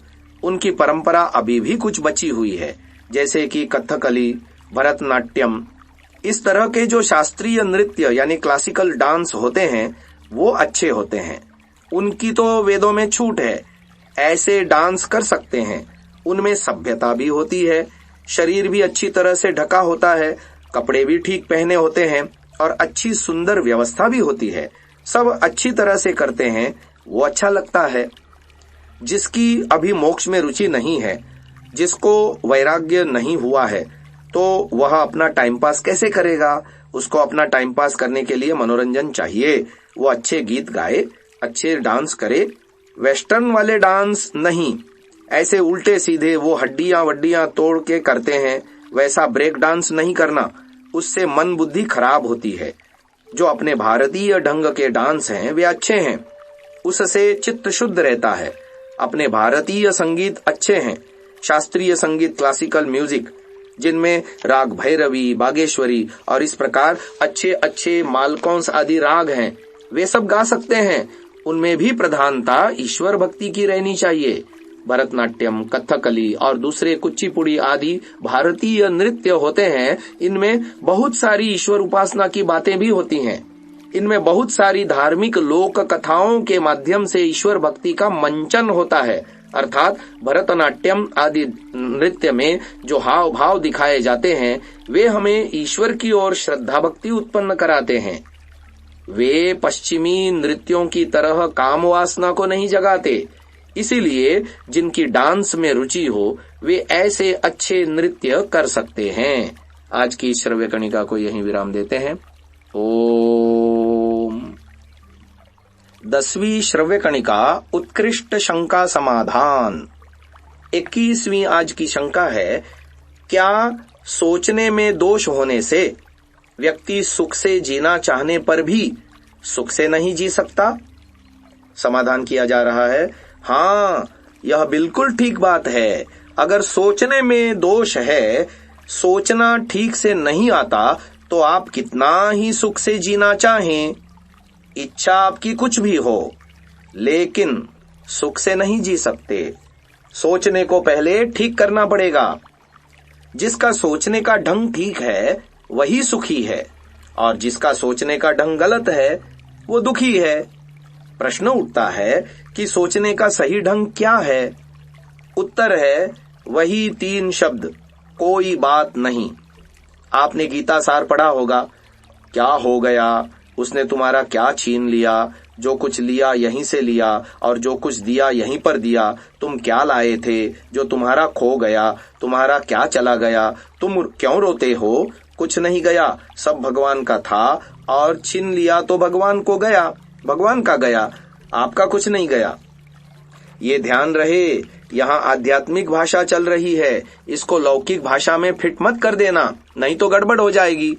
उनकी परंपरा अभी भी कुछ बची हुई है, जैसे कि कथकली, भरतनाट्यम। इस तरह के जो शास्त्रीय नृत्य यानी क्लासिकल डांस होते हैं, वो अच्छे होते हैं। उनकी तो वेदों में छूट है, ऐसे डांस कर सकते हैं। उनमें सभ्यता भी होती है, शरीर भी अच्छी तरह से ढका होता है, कपड़े भी ठीक पहने होते हैं, और अच्छी सुंदर व्यवस्था भी होती है। सब अच्छी तरह से करते हैं, वो अच्छा लगता है। जिसकी अभी मोक्ष में रुचि नहीं है, जिसको वैराग्य नहीं हुआ है तो वह अपना टाइम पास कैसे करेगा? उसको अपना टाइम पास करने के लिए मनोरंजन चाहिए। वो अच्छे गीत गाए, अच्छे डांस करे, वेस्टर्न वाले डांस नहीं, ऐसे उल्टे सीधे वो हड्डियां वड्डियां तोड़ के करते हैं वैसा ब्रेक डांस नहीं करना, उससे मन बुद्धि खराब होती है। जो अपने भारतीय ढंग के डांस हैं वे अच्छे हैं, उससे चित्त शुद्ध रहता है। अपने भारतीय संगीत अच्छे हैं, शास्त्रीय संगीत, क्लासिकल म्यूजिक, जिनमें राग भैरवी, बागेश्वरी और इस प्रकार अच्छे अच्छे मालकौंस आदि राग हैं, वे सब गा सकते हैं। उनमें भी प्रधानता ईश्वर भक्ति की रहनी चाहिए। भरतनाट्यम, कथकली और दूसरे कुचिपुड़ी आदि भारतीय नृत्य होते हैं, इनमें बहुत सारी ईश्वर उपासना की बातें भी होती हैं। इनमें बहुत सारी धार्मिक लोक कथाओं के माध्यम से ईश्वर भक्ति का मंचन होता है। अर्थात भरतनाट्यम आदि नृत्य में जो हाव भाव दिखाए जाते हैं वे हमें ईश्वर की ओर श्रद्धा भक्ति उत्पन्न कराते हैं। वे पश्चिमी नृत्यों की तरह काम वासना को नहीं जगाते। इसीलिए जिनकी डांस में रुचि हो वे ऐसे अच्छे नृत्य कर सकते हैं। आज की श्रव्य कणिका को यहीं विराम देते हैं। ओम। 10वीं श्रव्य कणिका, उत्कृष्ट शंका समाधान। 21वीं आज की शंका है, क्या सोचने में दोष होने से व्यक्ति सुख से जीना चाहने पर भी सुख से नहीं जी सकता? समाधान किया जा रहा है, हाँ, यह बिल्कुल ठीक बात है। अगर सोचने में दोष है, सोचना ठीक से नहीं आता, तो आप कितना ही सुख से जीना चाहें, इच्छा आपकी कुछ भी हो, लेकिन सुख से नहीं जी सकते। सोचने को पहले ठीक करना पड़ेगा। जिसका सोचने का ढंग ठीक है वही सुखी है, और जिसका सोचने का ढंग गलत है वो दुखी है। प्रश्न उठता है कि सोचने का सही ढंग क्या है? उत्तर है वही 3 शब्द, कोई बात नहीं। आपने गीता सार पढ़ा होगा, क्या हो गया, उसने तुम्हारा क्या छीन लिया, जो कुछ लिया यहीं से लिया और जो कुछ दिया यहीं पर दिया, तुम क्या लाए थे, जो तुम्हारा खो गया, तुम्हारा क्या चला गया, तुम क्यों रोते हो, कुछ नहीं गया, सब भगवान का था और छीन लिया तो भगवान को गया, भगवान का गया, आपका कुछ नहीं गया। ये ध्यान रहे, यहाँ आध्यात्मिक भाषा चल रही है, इसको लौकिक भाषा में फिट मत कर देना, नहीं तो गड़बड़ हो जाएगी।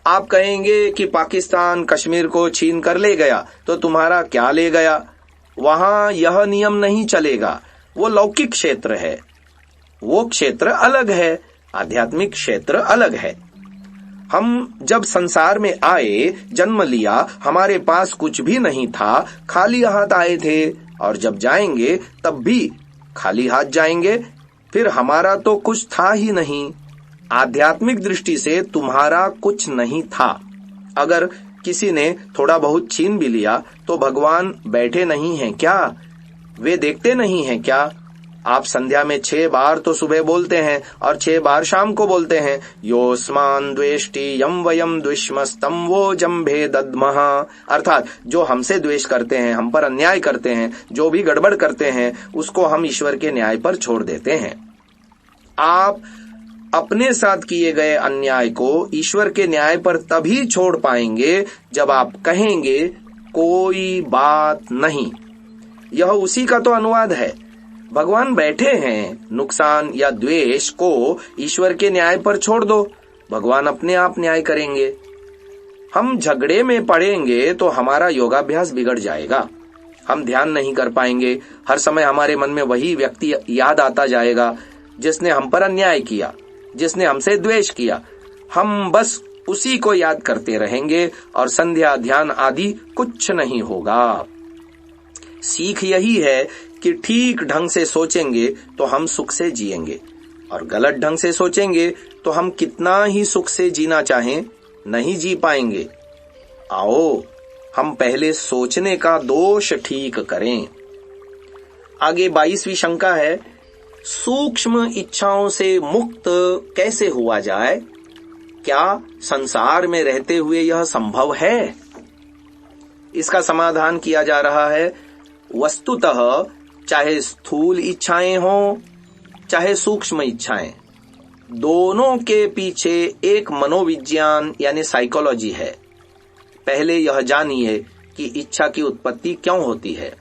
आप कहेंगे कि पाकिस्तान कश्मीर को छीन कर ले गया तो तुम्हारा क्या ले गया, वहां यह नियम नहीं चलेगा। वो लौकिक क्षेत्र है, वो क्षेत्र अलग है, आध्यात्मिक क्षेत्र अलग है। हम जब संसार में आए, जन्म लिया, हमारे पास कुछ भी नहीं था, खाली हाथ आए थे, और जब जाएंगे तब भी खाली हाथ जाएंगे, फिर हमारा तो कुछ था ही नहीं। आध्यात्मिक दृष्टि से तुम्हारा कुछ नहीं था। अगर किसी ने थोड़ा बहुत छीन भी लिया तो भगवान बैठे नहीं हैं क्या? वे देखते नहीं हैं क्या? आप संध्या में 6 बार तो सुबह बोलते हैं और 6 बार शाम को बोलते हैं, योस्मान द्वेष्टि यम वयम द्विष्मस्तम वो जम्भे दद्मः। अर्थात जो हमसे द्वेष करते हैं, हम पर अन्याय करते हैं, जो भी गड़बड़ करते हैं, उसको हम ईश्वर के न्याय पर छोड़ देते हैं। आप अपने साथ किए गए अन्याय को ईश्वर के न्याय पर तभी छोड़ पाएंगे जब आप कहेंगे कोई बात नहीं। यह उसी का तो अनुवाद है। भगवान बैठे हैं, नुकसान या द्वेष को ईश्वर के न्याय पर छोड़ दो, भगवान अपने आप न्याय करेंगे। हम झगड़े में पड़ेंगे तो हमारा योगाभ्यास बिगड़ जाएगा, हम ध्यान नहीं कर पाएंगे, हर समय हमारे मन में वही व्यक्ति याद आता जाएगा जिसने हम पर अन्याय किया, जिसने हमसे द्वेष किया। हम बस उसी को याद करते रहेंगे और संध्या ध्यान आदि कुछ नहीं होगा। सीख यही है कि ठीक ढंग से सोचेंगे तो हम सुख से जिएंगे, और गलत ढंग से सोचेंगे तो हम कितना ही सुख से जीना चाहें नहीं जी पाएंगे। आओ हम पहले सोचने का दोष ठीक करें। आगे 22वीं शंका है, सूक्ष्म इच्छाओं से मुक्त कैसे हुआ जाए? क्या संसार में रहते हुए यह संभव है? इसका समाधान किया जा रहा है, वस्तुतः चाहे स्थूल इच्छाएं हों चाहे सूक्ष्म इच्छाएं, दोनों के पीछे एक मनोविज्ञान यानी साइकोलॉजी है। पहले यह जानिए कि इच्छा की उत्पत्ति क्यों होती है।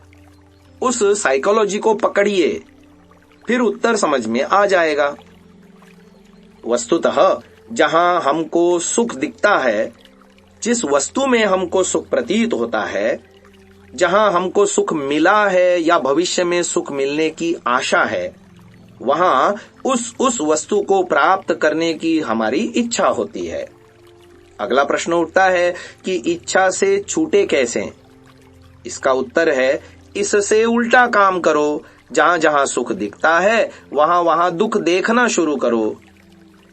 उस साइकोलॉजी को पकड़िए, फिर उत्तर समझ में आ जाएगा। वस्तुतः जहां हमको सुख दिखता है, जिस वस्तु में हमको सुख प्रतीत होता है, जहां हमको सुख मिला है या भविष्य में सुख मिलने की आशा है, वहां उस वस्तु को प्राप्त करने की हमारी इच्छा होती है। अगला प्रश्न उठता है कि इच्छा से छूटे कैसे? इसका उत्तर है, इससे उल्टा काम करो। जहां जहां सुख दिखता है वहां वहां दुख देखना शुरू करो।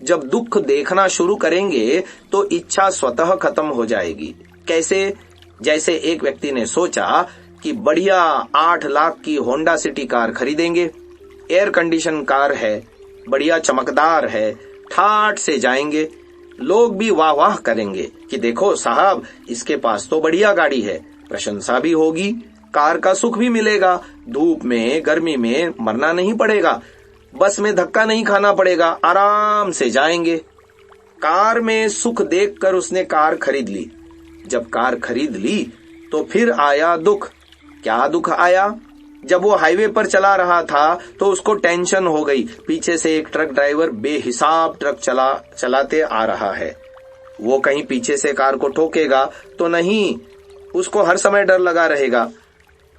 जब दुख देखना शुरू करेंगे तो इच्छा स्वतः खत्म हो जाएगी। कैसे? जैसे एक व्यक्ति ने सोचा कि बढ़िया 8 लाख की होंडा सिटी कार खरीदेंगे, एयर कंडीशन कार है, बढ़िया चमकदार है, ठाठ से जाएंगे, लोग भी वाह वाह करेंगे कि देखो साहब, इसके पास तो बढ़िया गाड़ी है, प्रशंसा भी होगी, कार का सुख भी मिलेगा, धूप में गर्मी में मरना नहीं पड़ेगा, बस में धक्का नहीं खाना पड़ेगा, आराम से जाएंगे। कार में सुख देखकर उसने कार खरीद ली। जब कार खरीद ली तो फिर आया दुख। क्या दुख आया? जब वो हाईवे पर चला रहा था तो उसको टेंशन हो गई, पीछे से एक ट्रक ड्राइवर बेहिसाब ट्रक चलाते आ रहा है। वो कहीं पीछे से कार को ठोकेगा तो नहीं, उसको हर समय डर लगा रहेगा।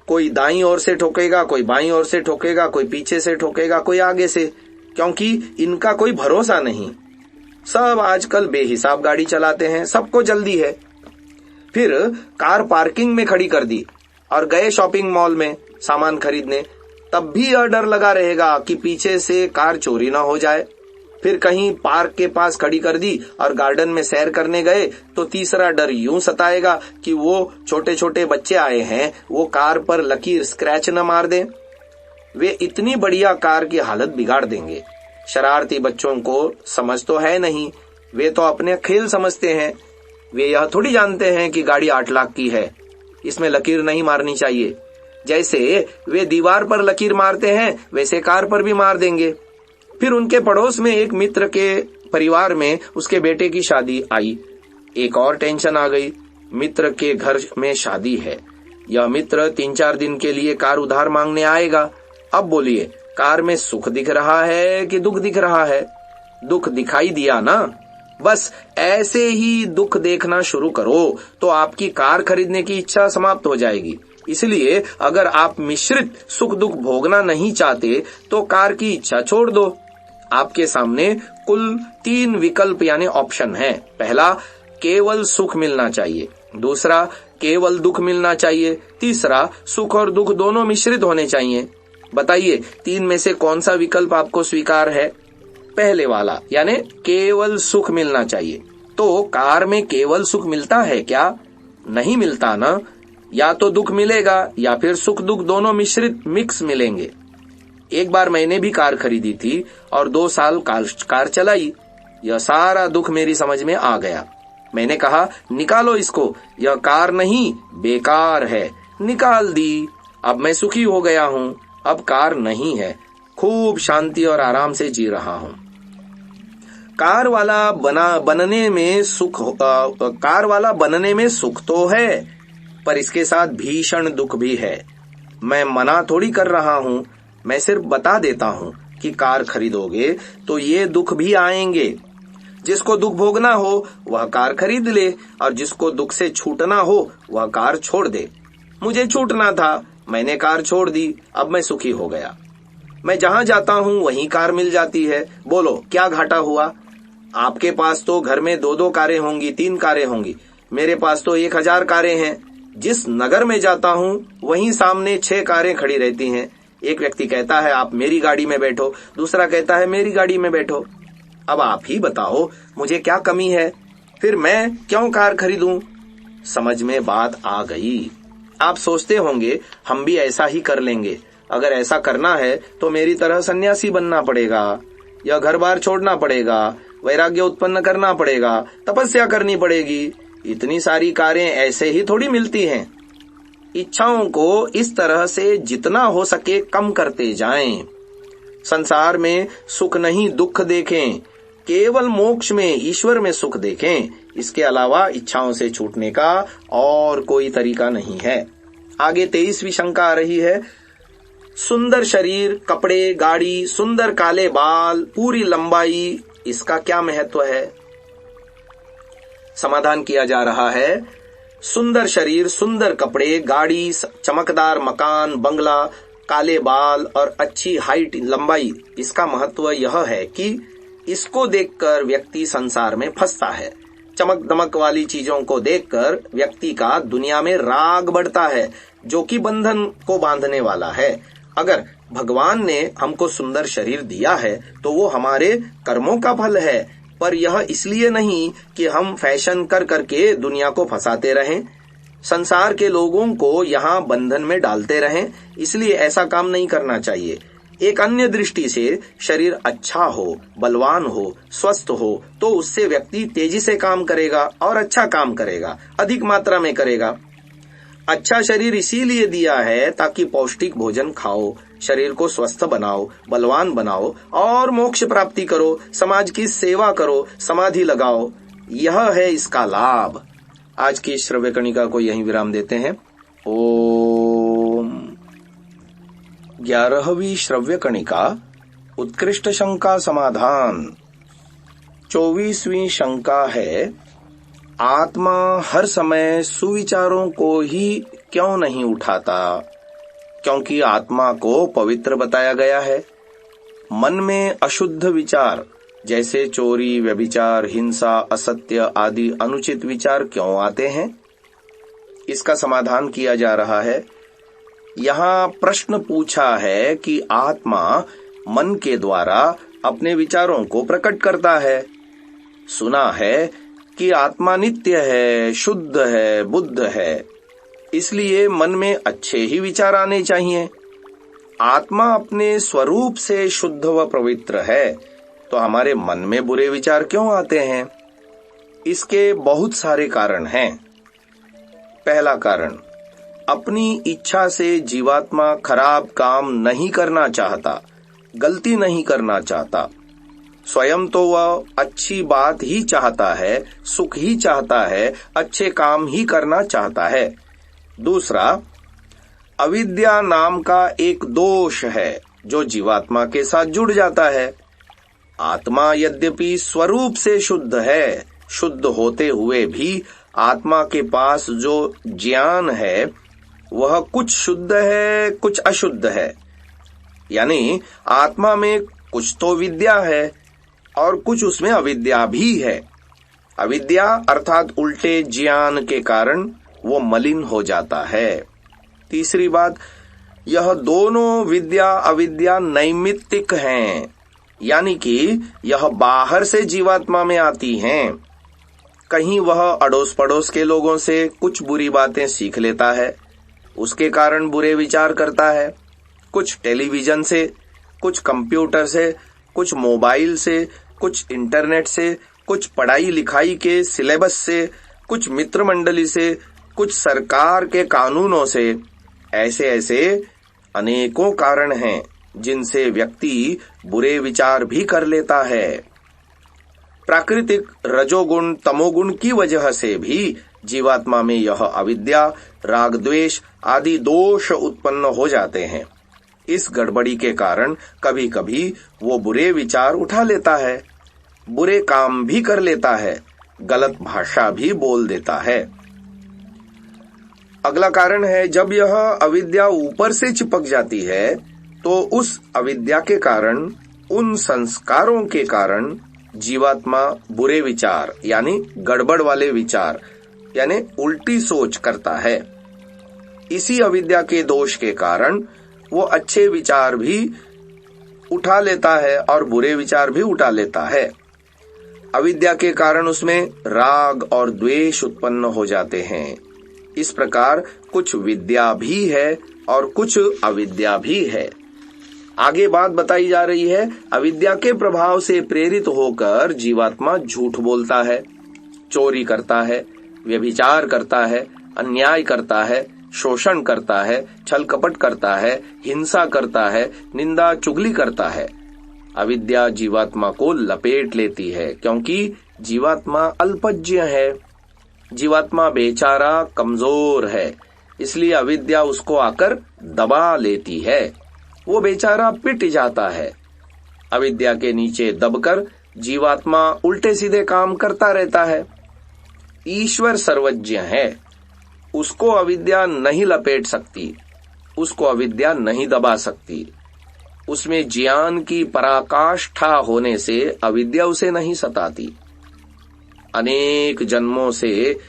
कोई दाईं ओर से ठोकेगा, कोई बाईं ओर से ठोकेगा, कोई पीछे से ठोकेगा, कोई आगे से, क्योंकि इनका कोई भरोसा नहीं। सब आजकल बेहिसाब गाड़ी चलाते हैं, सबको जल्दी है। फिर कार पार्किंग में खड़ी कर दी और गए शॉपिंग मॉल में सामान खरीदने, तब भी यह डर लगा रहेगा कि पीछे से कार चोरी ना हो जाए। फिर कहीं पार्क के पास खड़ी कर दी और गार्डन में सैर करने गए तो तीसरा डर यूं सताएगा कि वो छोटे छोटे बच्चे आए हैं, वो कार पर लकीर स्क्रैच न मार दें। वे इतनी बढ़िया कार की हालत बिगाड़ देंगे। शरारती बच्चों को समझ तो है नहीं, वे तो अपने खेल समझते हैं। वे यह थोड़ी जानते हैं कि गाड़ी 8 लाख की है, इसमें लकीर नहीं मारनी चाहिए। जैसे वे दीवार पर लकीर मारते हैं, वैसे कार पर भी मार देंगे। फिर उनके पड़ोस में एक मित्र के परिवार में उसके बेटे की शादी आई। एक और टेंशन आ गई, मित्र के घर में शादी है। यह मित्र 3-4 दिन के लिए कार उधार मांगने आएगा। अब बोलिए, कार में सुख दिख रहा है कि दुख दिख रहा है? दुख दिखाई दिया ना। बस ऐसे ही दुख देखना शुरू करो तो आपकी कार खरीदने की इच्छा समाप्त हो जाएगी। इसलिए अगर आप मिश्रित सुख दुख भोगना नहीं चाहते तो कार की इच्छा छोड़ दो। आपके सामने कुल 3 विकल्प यानी ऑप्शन है। पहला, केवल सुख मिलना चाहिए। दूसरा, केवल दुख मिलना चाहिए। तीसरा, सुख और दुख दोनों मिश्रित होने चाहिए। बताइए 3 में से कौन सा विकल्प आपको स्वीकार है? पहले वाला यानी केवल सुख मिलना चाहिए। तो कार में केवल सुख मिलता है क्या? नहीं मिलता ना। या तो दुख मिलेगा या फिर सुख दुख दोनों मिश्रित मिक्स मिलेंगे। एक बार मैंने भी कार खरीदी थी और 2 साल कार चलाई। यह सारा दुख मेरी समझ में आ गया। मैंने कहा, निकालो इसको, यह कार नहीं बेकार है। निकाल दी। अब मैं सुखी हो गया हूँ। अब कार नहीं है, खूब शांति और आराम से जी रहा हूँ। कार वाला बनने में सुख तो है, पर इसके साथ भीषण दुख भी है। मैं मना थोड़ी कर रहा हूँ, मैं सिर्फ बता देता हूँ कि कार खरीदोगे तो ये दुख भी आएंगे। जिसको दुख भोगना हो वह कार खरीद ले और जिसको दुख से छूटना हो वह कार छोड़ दे। मुझे छूटना था, मैंने कार छोड़ दी, अब मैं सुखी हो गया। मैं जहां जाता हूं वहीं कार मिल जाती है। बोलो क्या घाटा हुआ? आपके पास तो घर में 2-2 कारें होंगी, 3 कारें होंगी, मेरे पास तो 1000 कारें हैं। जिस नगर में जाता हूं वहीं सामने 6 कारें खड़ी रहती हैं। एक व्यक्ति कहता है आप मेरी गाड़ी में बैठो, दूसरा कहता है मेरी गाड़ी में बैठो। अब आप ही बताओ मुझे क्या कमी है, फिर मैं क्यों कार खरीदूं? समझ में बात आ गई। आप सोचते होंगे हम भी ऐसा ही कर लेंगे। अगर ऐसा करना है तो मेरी तरह सन्यासी बनना पड़ेगा, या घर बार छोड़ना पड़ेगा, वैराग्य उत्पन्न करना पड़ेगा, तपस्या करनी पड़ेगी। इतनी सारी कारें ऐसे ही थोड़ी मिलती हैं। इच्छाओं को इस तरह से जितना हो सके कम करते जाएं। संसार में सुख नहीं दुख देखें, केवल मोक्ष में ईश्वर में सुख देखें। इसके अलावा इच्छाओं से छूटने का और कोई तरीका नहीं है। आगे 23वीं शंका आ रही है। सुंदर शरीर, कपड़े, गाड़ी, सुंदर काले बाल, पूरी लंबाई, इसका क्या महत्व है? समाधान किया जा रहा है। सुंदर शरीर, सुंदर कपड़े, गाड़ी, चमकदार मकान, बंगला, काले बाल और अच्छी हाइट, लंबाई, इसका महत्व यह है कि इसको देखकर व्यक्ति संसार में फंसता है। चमक दमक वाली चीजों को देखकर व्यक्ति का दुनिया में राग बढ़ता है, जो कि बंधन को बांधने वाला है। अगर भगवान ने हमको सुंदर शरीर दिया है तो वो हमारे कर्मों का फल है, पर यह इसलिए नहीं कि हम फैशन कर करके दुनिया को फंसाते रहें, संसार के लोगों को यहाँ बंधन में डालते रहें। इसलिए ऐसा काम नहीं करना चाहिए। एक अन्य दृष्टि से शरीर अच्छा हो, बलवान हो, स्वस्थ हो, तो उससे व्यक्ति तेजी से काम करेगा और अच्छा काम करेगा, अधिक मात्रा में करेगा। अच्छा शरीर इसीलिए दिया है ताकि पौष्टिक भोजन खाओ, शरीर को स्वस्थ बनाओ, बलवान बनाओ और मोक्ष प्राप्ति करो, समाज की सेवा करो, समाधि लगाओ। यह है इसका लाभ। आज की श्रव्य कणिका को यहीं विराम देते हैं। ओम। 11वीं श्रव्य कणिका, उत्कृष्ट शंका समाधान। 24वीं शंका है, आत्मा हर समय सुविचारों को ही क्यों नहीं उठाता? क्योंकि आत्मा को पवित्र बताया गया है। मन में अशुद्ध विचार जैसे चोरी, व्यभिचार, हिंसा, असत्य आदि अनुचित विचार क्यों आते हैं? इसका समाधान किया जा रहा है। यहाँ प्रश्न पूछा है कि आत्मा मन के द्वारा अपने विचारों को प्रकट करता है। सुना है कि आत्मा नित्य है, शुद्ध है, बुद्ध है, इसलिए मन में अच्छे ही विचार आने चाहिए। आत्मा अपने स्वरूप से शुद्ध व पवित्र है, तो हमारे मन में बुरे विचार क्यों आते हैं? इसके बहुत सारे कारण हैं। पहला कारण, अपनी इच्छा से जीवात्मा खराब काम नहीं करना चाहता, गलती नहीं करना चाहता। स्वयं तो वह अच्छी बात ही चाहता है, सुख ही चाहता है, अच्छे काम ही करना चाहता है। दूसरा, अविद्या नाम का एक दोष है जो जीवात्मा के साथ जुड़ जाता है। आत्मा यद्यपि स्वरूप से शुद्ध है, शुद्ध होते हुए भी आत्मा के पास जो ज्ञान है वह कुछ शुद्ध है, कुछ अशुद्ध है। यानी आत्मा में कुछ तो विद्या है और कुछ उसमें अविद्या भी है। अविद्या अर्थात उल्टे ज्ञान के कारण वो मलिन हो जाता है। तीसरी बात, यह दोनों विद्या अविद्या नैमित्तिक हैं, यानी कि यह बाहर से जीवात्मा में आती हैं। कहीं वह अड़ोस पड़ोस के लोगों से कुछ बुरी बातें सीख लेता है, उसके कारण बुरे विचार करता है। कुछ टेलीविजन से, कुछ कंप्यूटर से, कुछ मोबाइल से, कुछ इंटरनेट से, कुछ पढ़ाई लिखाई के सिलेबस से, कुछ मित्र मंडली से, कुछ सरकार के कानूनों से। ऐसे ऐसे अनेकों कारण हैं जिनसे व्यक्ति बुरे विचार भी कर लेता है। प्राकृतिक रजोगुण तमोगुण की वजह से भी जीवात्मा में यह अविद्या, राग द्वेष आदि दोष उत्पन्न हो जाते हैं। इस गड़बड़ी के कारण कभी कभी वो बुरे विचार उठा लेता है, बुरे काम भी कर लेता है, गलत भाषा भी बोल देता है। अगला कारण है, जब यह अविद्या ऊपर से चिपक जाती है तो उस अविद्या के कारण, उन संस्कारों के कारण जीवात्मा बुरे विचार यानी गड़बड़ वाले विचार यानी उल्टी सोच करता है। इसी अविद्या के दोष के कारण वो अच्छे विचार भी उठा लेता है और बुरे विचार भी उठा लेता है। अविद्या के कारण उसमें राग और द्वेष उत्पन्न हो जाते हैं। इस प्रकार कुछ विद्या भी है और कुछ अविद्या भी है। आगे बात बताई जा रही है, अविद्या के प्रभाव से प्रेरित होकर जीवात्मा झूठ बोलता है, चोरी करता है, व्यभिचार करता है, अन्याय करता है, शोषण करता है, छल कपट करता है, हिंसा करता है, निंदा चुगली करता है। अविद्या जीवात्मा को लपेट लेती है, क्योंकि जीवात्मा अल्पज्ञ है, जीवात्मा बेचारा कमजोर है, इसलिए अविद्या उसको आकर दबा लेती है। वो बेचारा पिट जाता है। अविद्या के नीचे दबकर जीवात्मा उल्टे सीधे काम करता रहता है। ईश्वर सर्वज्ञ है, उसको अविद्या नहीं लपेट सकती, उसको अविद्या नहीं दबा सकती। उसमें ज्ञान की पराकाष्ठा होने से अविद्या उसे नहीं सताती। अनेक जन्मों से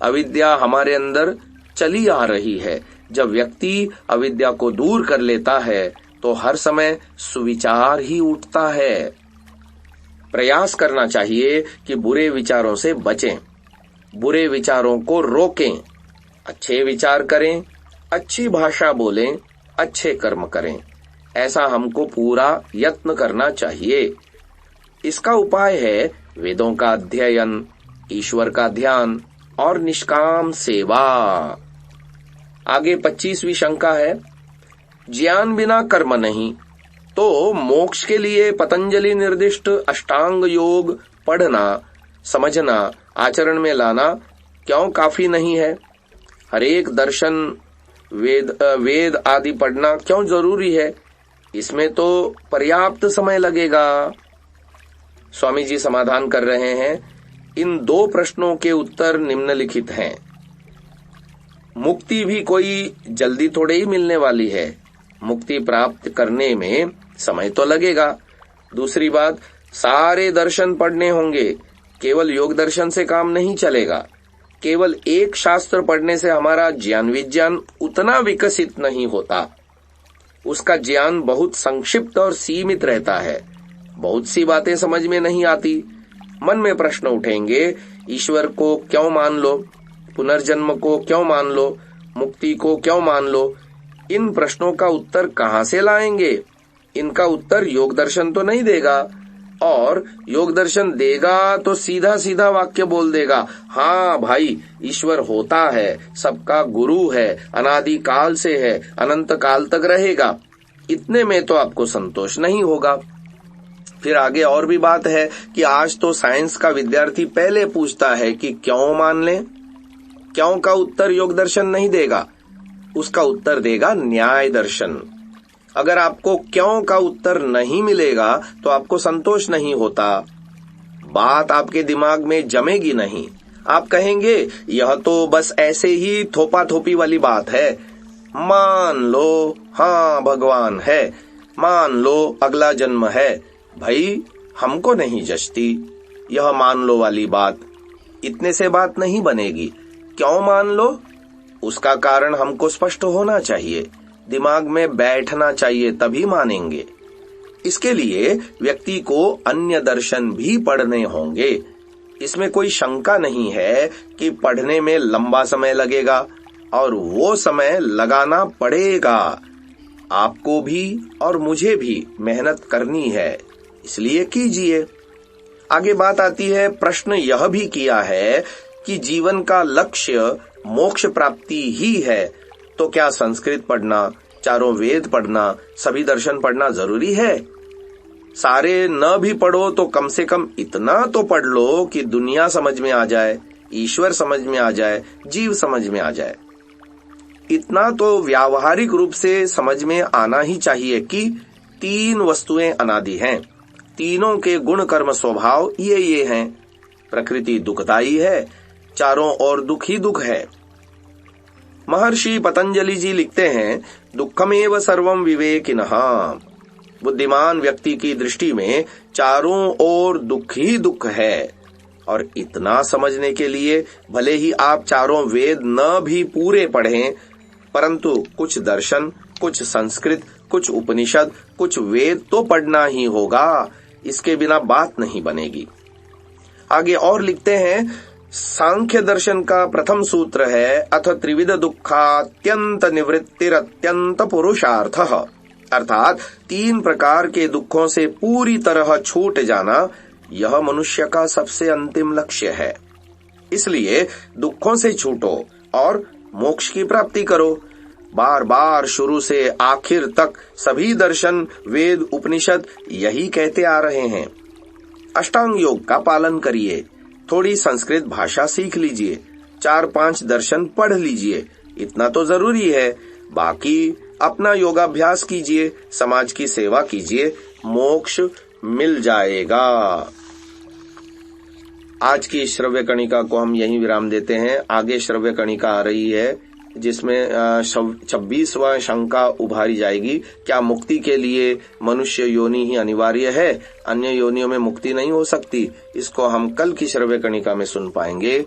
अविद्या हमारे अंदर चली आ रही है। जब व्यक्ति अविद्या को दूर कर लेता है तो हर समय सुविचार ही उठता है। प्रयास करना चाहिए कि बुरे विचारों से बचें, बुरे विचारों को रोकें, अच्छे विचार करें, अच्छी भाषा बोलें, अच्छे कर्म करें। ऐसा हमको पूरा यत्न करना चाहिए। इसका उपाय है वेदों का अध्ययन, ईश्वर का ध्यान और निष्काम सेवा। आगे 25वीं शंका है, ज्ञान बिना कर्म नहीं, तो मोक्ष के लिए पतंजलि निर्दिष्ट अष्टांग योग पढ़ना, समझना, आचरण में लाना क्यों काफी नहीं है? हरेक दर्शन, वेद आदि पढ़ना क्यों जरूरी है? इसमें तो पर्याप्त समय लगेगा। स्वामी जी समाधान कर रहे हैं। इन 2 प्रश्नों के उत्तर निम्नलिखित हैं। मुक्ति भी कोई जल्दी थोड़े ही मिलने वाली है। मुक्ति प्राप्त करने में समय तो लगेगा। दूसरी बात, सारे दर्शन पढ़ने होंगे। केवल योग दर्शन से काम नहीं चलेगा। केवल एक शास्त्र पढ़ने से हमारा ज्ञान विज्ञान उतना विकसित नहीं होता। उसका ज्ञान बहुत संक्षिप्त और सीमित रहता है। बहुत सी बातें समझ में नहीं आती। मन में प्रश्न उठेंगे, ईश्वर को क्यों मान लो, पुनर्जन्म को क्यों मान लो, मुक्ति को क्यों मान लो। इन प्रश्नों का उत्तर कहां से लाएंगे? इनका उत्तर योग दर्शन तो नहीं देगा, और योग दर्शन देगा तो सीधा सीधा वाक्य बोल देगा, हाँ भाई ईश्वर होता है, सबका गुरु है, अनादि काल से है, अनंत काल तक रहेगा। इतने में तो आपको संतोष नहीं होगा। फिर आगे और भी बात है कि आज तो साइंस का विद्यार्थी पहले पूछता है कि क्यों मान लें। क्यों का उत्तर योग दर्शन नहीं देगा, उसका उत्तर देगा न्याय दर्शन। अगर आपको क्यों का उत्तर नहीं मिलेगा तो आपको संतोष नहीं होता, बात आपके दिमाग में जमेगी नहीं। आप कहेंगे यह तो बस ऐसे ही थोपा थोपी वाली बात है। मान लो हाँ भगवान है, मान लो अगला जन्म है। भाई हमको नहीं जचती यह मान लो वाली बात। इतने से बात नहीं बनेगी। क्यों मान लो, उसका कारण हमको स्पष्ट होना चाहिए, दिमाग में बैठना चाहिए, तभी मानेंगे। इसके लिए व्यक्ति को अन्य दर्शन भी पढ़ने होंगे। इसमें कोई शंका नहीं है कि पढ़ने में लंबा समय लगेगा और वो समय लगाना पड़ेगा। आपको भी और मुझे भी मेहनत करनी है, इसलिए कीजिए। आगे बात आती है, प्रश्न यह भी किया है कि जीवन का लक्ष्य मोक्ष प्राप्ति ही है, तो क्या संस्कृत पढ़ना, चारों वेद पढ़ना, सभी दर्शन पढ़ना जरूरी है? सारे न भी पढ़ो तो कम से कम इतना तो पढ़ लो कि दुनिया समझ में आ जाए, ईश्वर समझ में आ जाए, जीव समझ में आ जाए। इतना तो व्यावहारिक रूप से समझ में आना ही चाहिए कि 3 वस्तुएं अनादि हैं, तीनों के गुण कर्म स्वभाव ये हैं। प्रकृति दुखदायी है, चारों ओर दुख ही दुख है। महर्षि पतंजलि जी लिखते हैं, दुखमेव सर्वम विवेकिनः। बुद्धिमान व्यक्ति की दृष्टि में चारों ओर दुख ही दुख है। और इतना समझने के लिए भले ही आप चारों वेद न भी पूरे पढ़ें, परंतु कुछ दर्शन, कुछ संस्कृत, कुछ उपनिषद, कुछ वेद तो पढ़ना ही होगा। इसके बिना बात नहीं बनेगी। आगे और लिखते हैं, सांख्य दर्शन का प्रथम सूत्र है, अथ त्रिविध दुखात्यंत निवृत्तिरत्यंत पुरुषार्थः। अर्थात 3 प्रकार के दुखों से पूरी तरह छूट जाना, यह मनुष्य का सबसे अंतिम लक्ष्य है। इसलिए दुखों से छूटो और मोक्ष की प्राप्ति करो। बार बार शुरू से आखिर तक सभी दर्शन, वेद, उपनिषद यही कहते आ रहे हैं। अष्टांग योग का पालन करिए, थोड़ी संस्कृत भाषा सीख लीजिए, 4-5 दर्शन पढ़ लीजिए, इतना तो जरूरी है। बाकी अपना योगाभ्यास कीजिए, समाज की सेवा कीजिए, मोक्ष मिल जाएगा। आज की श्रव्य कणिका को हम यहीं विराम देते हैं। आगे श्रव्य कणिका आ रही है जिसमें 26वां शंका उभारी जाएगी। क्या मुक्ति के लिए मनुष्य योनि ही अनिवार्य है, अन्य योनियों में मुक्ति नहीं हो सकती? इसको हम कल की श्रव्य कणिका में सुन पाएंगे।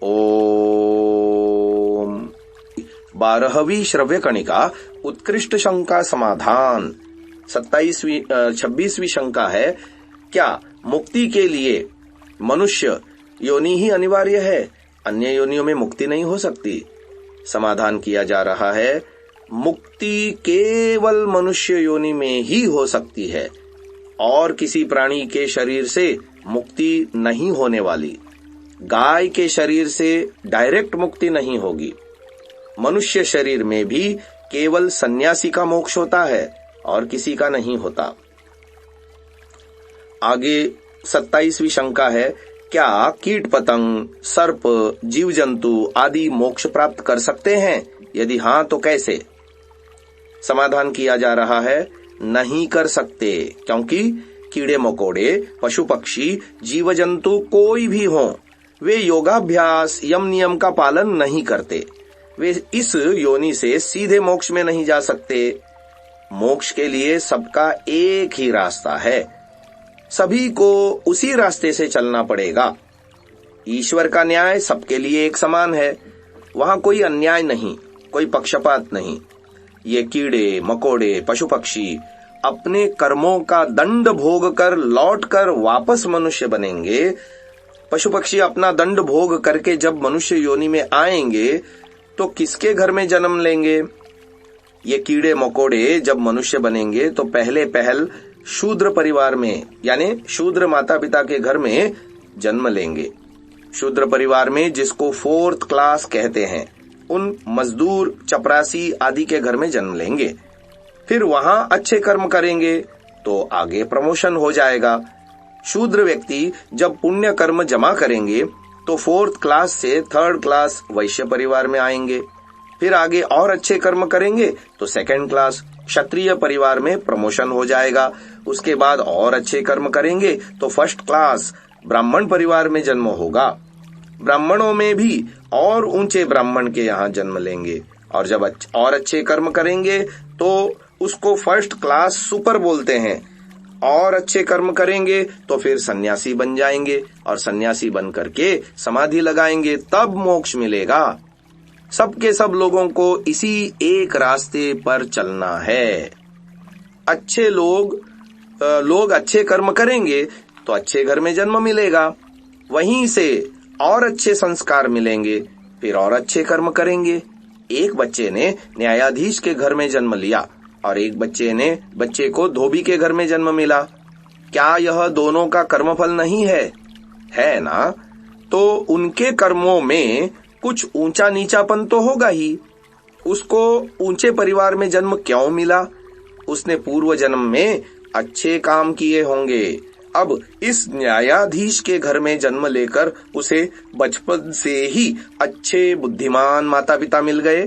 ओम। 12वीं श्रव्य कणिका उत्कृष्ट शंका समाधान। 26वीं शंका है, क्या मुक्ति के लिए मनुष्य योनि ही अनिवार्य है, अन्य योनियों में मुक्ति नहीं हो सकती? समाधान किया जा रहा है, मुक्ति केवल मनुष्य योनि में ही हो सकती है और किसी प्राणी के शरीर से मुक्ति नहीं होने वाली। गाय के शरीर से डायरेक्ट मुक्ति नहीं होगी। मनुष्य शरीर में भी केवल सन्यासी का मोक्ष होता है और किसी का नहीं होता। आगे 27वीं शंका है, क्या कीट पतंग, सर्प, जीव जंतु आदि मोक्ष प्राप्त कर सकते हैं? यदि हां तो कैसे? समाधान किया जा रहा है, नहीं कर सकते, क्योंकि कीड़े मकोड़े, पशु पक्षी, जीव जंतु कोई भी हों, वे योगाभ्यास, यम नियम का पालन नहीं करते। वे इस योनि से सीधे मोक्ष में नहीं जा सकते। मोक्ष के लिए सबका एक ही रास्ता है, सभी को उसी रास्ते से चलना पड़ेगा। ईश्वर का न्याय सबके लिए एक समान है, वहां कोई अन्याय नहीं, कोई पक्षपात नहीं। ये कीड़े मकोड़े, पशु पक्षी अपने कर्मों का दंड भोग कर लौट कर वापस मनुष्य बनेंगे। पशु पक्षी अपना दंड भोग करके जब मनुष्य योनि में आएंगे तो किसके घर में जन्म लेंगे? ये कीड़े मकोड़े जब मनुष्य बनेंगे तो पहल शूद्र परिवार में, यानी शूद्र माता पिता के घर में जन्म लेंगे। शूद्र परिवार में, जिसको 4th क्लास कहते हैं, उन मजदूर, चपरासी आदि के घर में जन्म लेंगे। फिर वहां अच्छे कर्म करेंगे तो आगे प्रमोशन हो जाएगा। शूद्र व्यक्ति जब पुण्य कर्म जमा करेंगे तो 4th क्लास से 3rd क्लास वैश्य परिवार में आएंगे। फिर आगे और अच्छे कर्म करेंगे तो 2nd क्लास क्षत्रिय परिवार में प्रमोशन हो जाएगा। उसके बाद और अच्छे कर्म करेंगे तो 1st क्लास ब्राह्मण परिवार में जन्म होगा। ब्राह्मणों में भी और ऊंचे ब्राह्मण के यहाँ जन्म लेंगे, और जब और अच्छे कर्म करेंगे तो उसको 1st क्लास सुपर बोलते हैं। और अच्छे कर्म करेंगे तो फिर सन्यासी बन जाएंगे, और सन्यासी बन करके समाधि लगाएंगे, तब मोक्ष मिलेगा। सबके सब लोगों को इसी एक रास्ते पर चलना है। अच्छे लोग अच्छे कर्म करेंगे तो अच्छे घर में जन्म मिलेगा, वहीं से और अच्छे संस्कार मिलेंगे, फिर और अच्छे कर्म करेंगे। एक बच्चे ने न्यायाधीश के घर में जन्म लिया और एक बच्चे को धोबी के घर में जन्म मिला। क्या यह दोनों का कर्मफल नहीं है ना? तो उनके कर्मों में कुछ ऊंचा नीचापन तो होगा ही। उसको ऊंचे परिवार में जन्म क्यों मिला? उसने पूर्व जन्म में अच्छे काम किए होंगे। अब इस न्यायाधीश के घर में जन्म लेकर उसे बचपन से ही अच्छे बुद्धिमान माता पिता मिल गए।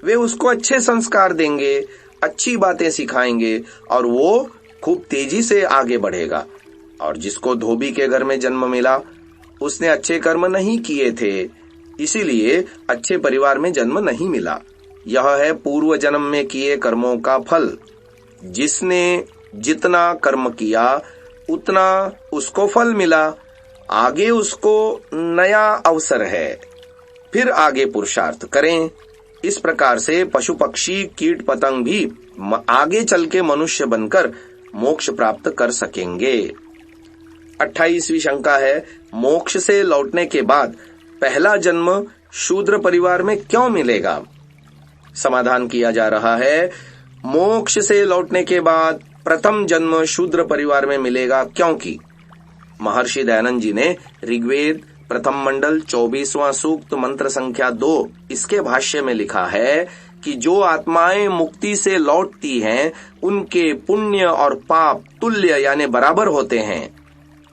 वे उसको अच्छे संस्कार देंगे, अच्छी बातें सिखाएंगे और वो खूब तेजी से आगे बढ़ेगा। और जिसको धोबी के घर में जन्म मिला, उसने अच्छे कर्म नहीं किए थे, इसीलिए अच्छे परिवार में जन्म नहीं मिला। यह है पूर्व जन्म में किए कर्मों का फल। जिसने जितना कर्म किया उतना उसको फल मिला। आगे उसको नया अवसर है, फिर आगे पुरुषार्थ करें। इस प्रकार से पशु पक्षी कीट पतंग भी आगे चल के मनुष्य बनकर मोक्ष प्राप्त कर सकेंगे। 28वीं शंका है, मोक्ष से लौटने के बाद पहला जन्म शूद्र परिवार में क्यों मिलेगा? समाधान किया जा रहा है, मोक्ष से लौटने के बाद प्रथम जन्म शूद्र परिवार में मिलेगा, क्योंकि महर्षि दयानंद जी ने ऋग्वेद प्रथम मंडल 24वां सूक्त मंत्र संख्या 2 इसके भाष्य में लिखा है कि जो आत्माएं मुक्ति से लौटती हैं उनके पुण्य और पाप तुल्य यानी बराबर होते हैं।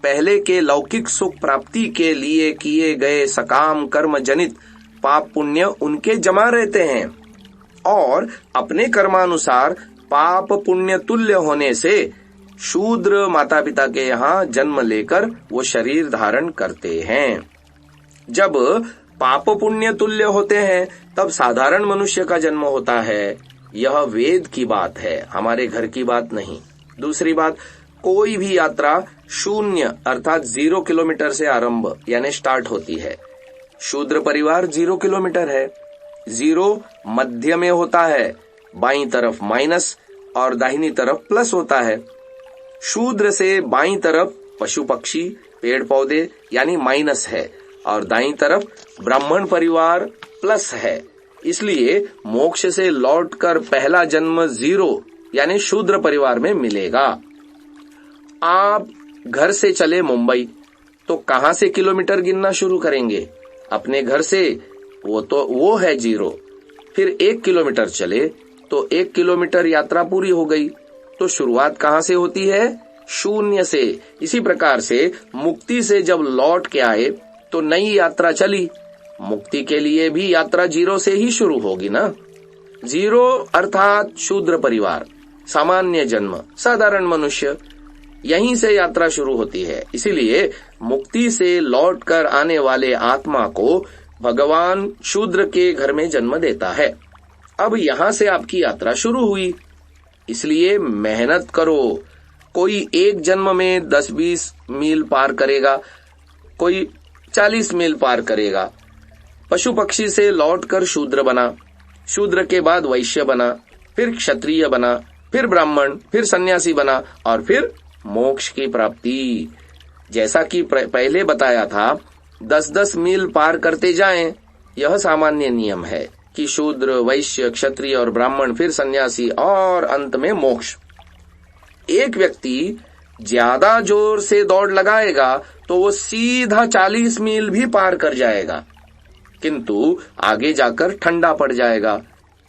पहले के लौकिक सुख प्राप्ति के लिए किए गए सकाम कर्म जनित पाप पुण्य उनके जमा रहते हैं और अपने कर्मानुसार पाप पुण्य तुल्य होने से शूद्र माता पिता के यहाँ जन्म लेकर वो शरीर धारण करते हैं। जब पाप पुण्य तुल्य होते हैं तब साधारण मनुष्य का जन्म होता है। यह वेद की बात है, हमारे घर की बात नहीं। दूसरी बात, कोई भी यात्रा शून्य अर्थात 0 किलोमीटर से आरंभ यानी स्टार्ट होती है। शूद्र परिवार 0 किलोमीटर है। 0 मध्य में होता है, बाईं तरफ माइनस और दाहिनी तरफ प्लस होता है। शूद्र से बाईं तरफ पशु पक्षी पेड़ पौधे यानी माइनस है और दाईं तरफ ब्राह्मण परिवार प्लस है। इसलिए मोक्ष से लौटकर पहला जन्म 0 यानी शूद्र परिवार में मिलेगा। आप घर से चले मुंबई तो कहां से किलोमीटर गिनना शुरू करेंगे? अपने घर से, वो है 0। फिर 1 किलोमीटर चले तो 1 किलोमीटर यात्रा पूरी हो गई। तो शुरुआत कहां से होती है? 0 से। इसी प्रकार से मुक्ति से जब लौट के आए तो नई यात्रा चली। मुक्ति के लिए भी यात्रा 0 से ही शुरू होगी ना। 0 अर्थात शूद्र परिवार, सामान्य जन्म, साधारण मनुष्य, यहीं से यात्रा शुरू होती है। इसीलिए मुक्ति से लौटकर आने वाले आत्मा को भगवान शूद्र के घर में जन्म देता है। अब यहां से आपकी यात्रा शुरू हुई, इसलिए मेहनत करो। कोई एक जन्म में 10-20 मील पार करेगा, कोई 40 मील पार करेगा। पशु पक्षी से लौटकर शूद्र बना, शूद्र के बाद वैश्य बना, फिर क्षत्रिय बना, फिर ब्राह्मण, फिर सन्यासी बना और फिर मोक्ष की प्राप्ति। जैसा कि पहले बताया था, 10-10 मील पार करते जाएं। यह सामान्य नियम है कि शूद्र, वैश्य, क्षत्रिय और ब्राह्मण, फिर सन्यासी और अंत में मोक्ष। एक व्यक्ति ज्यादा जोर से दौड़ लगाएगा तो वो सीधा 40 मील भी पार कर जाएगा, किंतु आगे जाकर ठंडा पड़ जाएगा।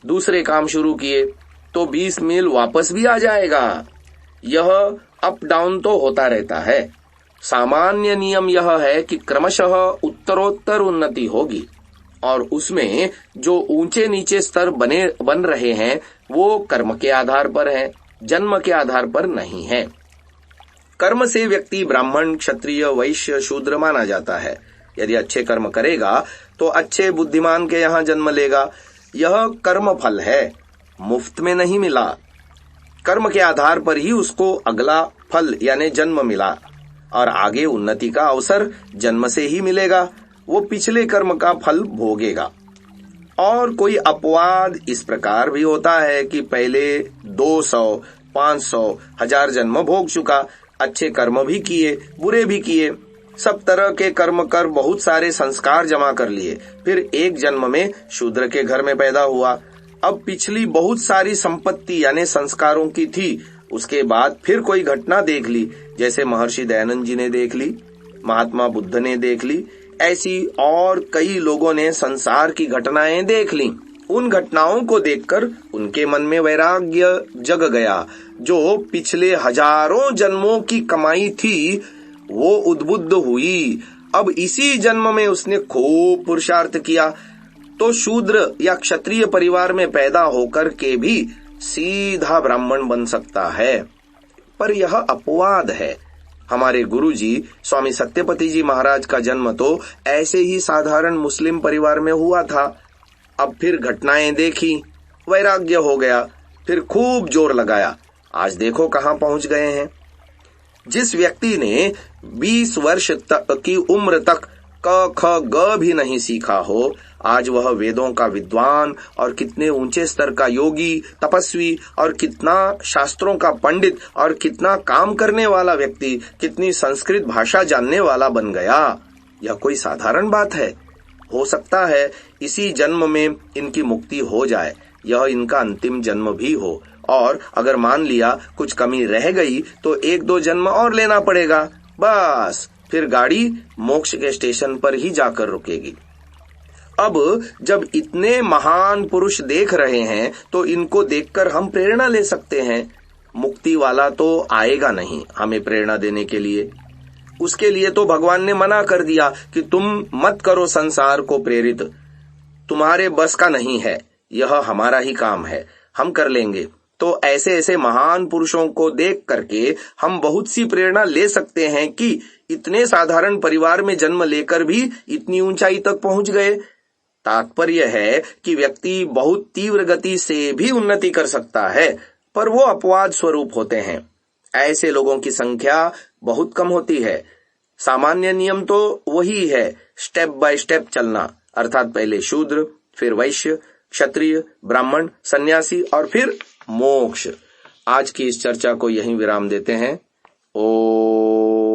दूसरे काम शुरू किए तो 20 मील वापस भी आ जाएगा। यह अप डाउन तो होता रहता है। सामान्य नियम यह है कि क्रमशः उत्तरोत्तर उन्नति होगी और उसमें जो ऊंचे नीचे स्तर बन रहे हैं वो कर्म के आधार पर हैं, जन्म के आधार पर नहीं है। कर्म से व्यक्ति ब्राह्मण, क्षत्रिय, वैश्य, शूद्र माना जाता है। यदि अच्छे कर्म करेगा तो अच्छे बुद्धिमान के यहाँ जन्म लेगा। यह कर्म फल है, मुफ्त में नहीं मिला। कर्म के आधार पर ही उसको अगला फल यानी जन्म मिला और आगे उन्नति का अवसर जन्म से ही मिलेगा। वो पिछले कर्म का फल भोगेगा। और कोई अपवाद इस प्रकार भी होता है कि पहले 200, 500, 1000 जन्म भोग चुका, अच्छे कर्म भी किए, बुरे भी किए, सब तरह के कर्म कर बहुत सारे संस्कार जमा कर लिए, फिर एक जन्म में शूद्र के घर में पैदा हुआ। अब पिछली बहुत सारी संपत्ति यानी संस्कारों की थी, उसके बाद फिर कोई घटना देख ली, जैसे महर्षि दयानंद जी ने देख ली, महात्मा बुद्ध ने देख ली, ऐसी और कई लोगों ने संसार की घटनाएं देख ली। उन घटनाओं को देखकर उनके मन में वैराग्य जग गया। जो पिछले हजारों जन्मों की कमाई थी वो उद्बुद्ध हुई। अब इसी जन्म में उसने खूब पुरुषार्थ किया तो शूद्र या क्षत्रिय परिवार में पैदा होकर के भी सीधा ब्राह्मण बन सकता है। पर यह अपवाद है। हमारे गुरुजी स्वामी सत्यपति जी महाराज का जन्म तो ऐसे ही साधारण मुस्लिम परिवार में हुआ था। अब फिर घटनाएं देखी, वैराग्य हो गया, फिर खूब जोर लगाया, आज देखो कहां पहुंच गए हैं। जिस व्यक्ति ने 20 वर्ष तक की उम्र तक क ख ग भी नहीं सीखा हो, आज वह वेदों का विद्वान और कितने ऊंचे स्तर का योगी, तपस्वी और कितना शास्त्रों का पंडित और कितना काम करने वाला व्यक्ति, कितनी संस्कृत भाषा जानने वाला बन गया। यह कोई साधारण बात है? हो सकता है इसी जन्म में इनकी मुक्ति हो जाए, यह इनका अंतिम जन्म भी हो, और अगर मान लिया कुछ कमी रह गई तो 1-2 जन्म और लेना पड़ेगा, बस फिर गाड़ी मोक्ष के स्टेशन पर ही जाकर रुकेगी। अब जब इतने महान पुरुष देख रहे हैं तो इनको देखकर हम प्रेरणा ले सकते हैं। मुक्ति वाला तो आएगा नहीं हमें प्रेरणा देने के लिए, उसके लिए तो भगवान ने मना कर दिया कि तुम मत करो संसार को प्रेरित, तुम्हारे बस का नहीं है, यह हमारा ही काम है, हम कर लेंगे। तो ऐसे ऐसे महान पुरुषों को देख करके हम बहुत सी प्रेरणा ले सकते हैं कि इतने साधारण परिवार में जन्म लेकर भी इतनी ऊंचाई तक पहुंच गए। तात्पर्य है कि व्यक्ति बहुत तीव्र गति से भी उन्नति कर सकता है, पर वो अपवाद स्वरूप होते हैं। ऐसे लोगों की संख्या बहुत कम होती है। सामान्य नियम तो वही है, स्टेप बाय स्टेप चलना, अर्थात पहले शूद्र, फिर वैश्य, क्षत्रिय, ब्राह्मण, सन्यासी और फिर मोक्ष। आज की इस चर्चा को यहीं विराम देते हैं। ओम।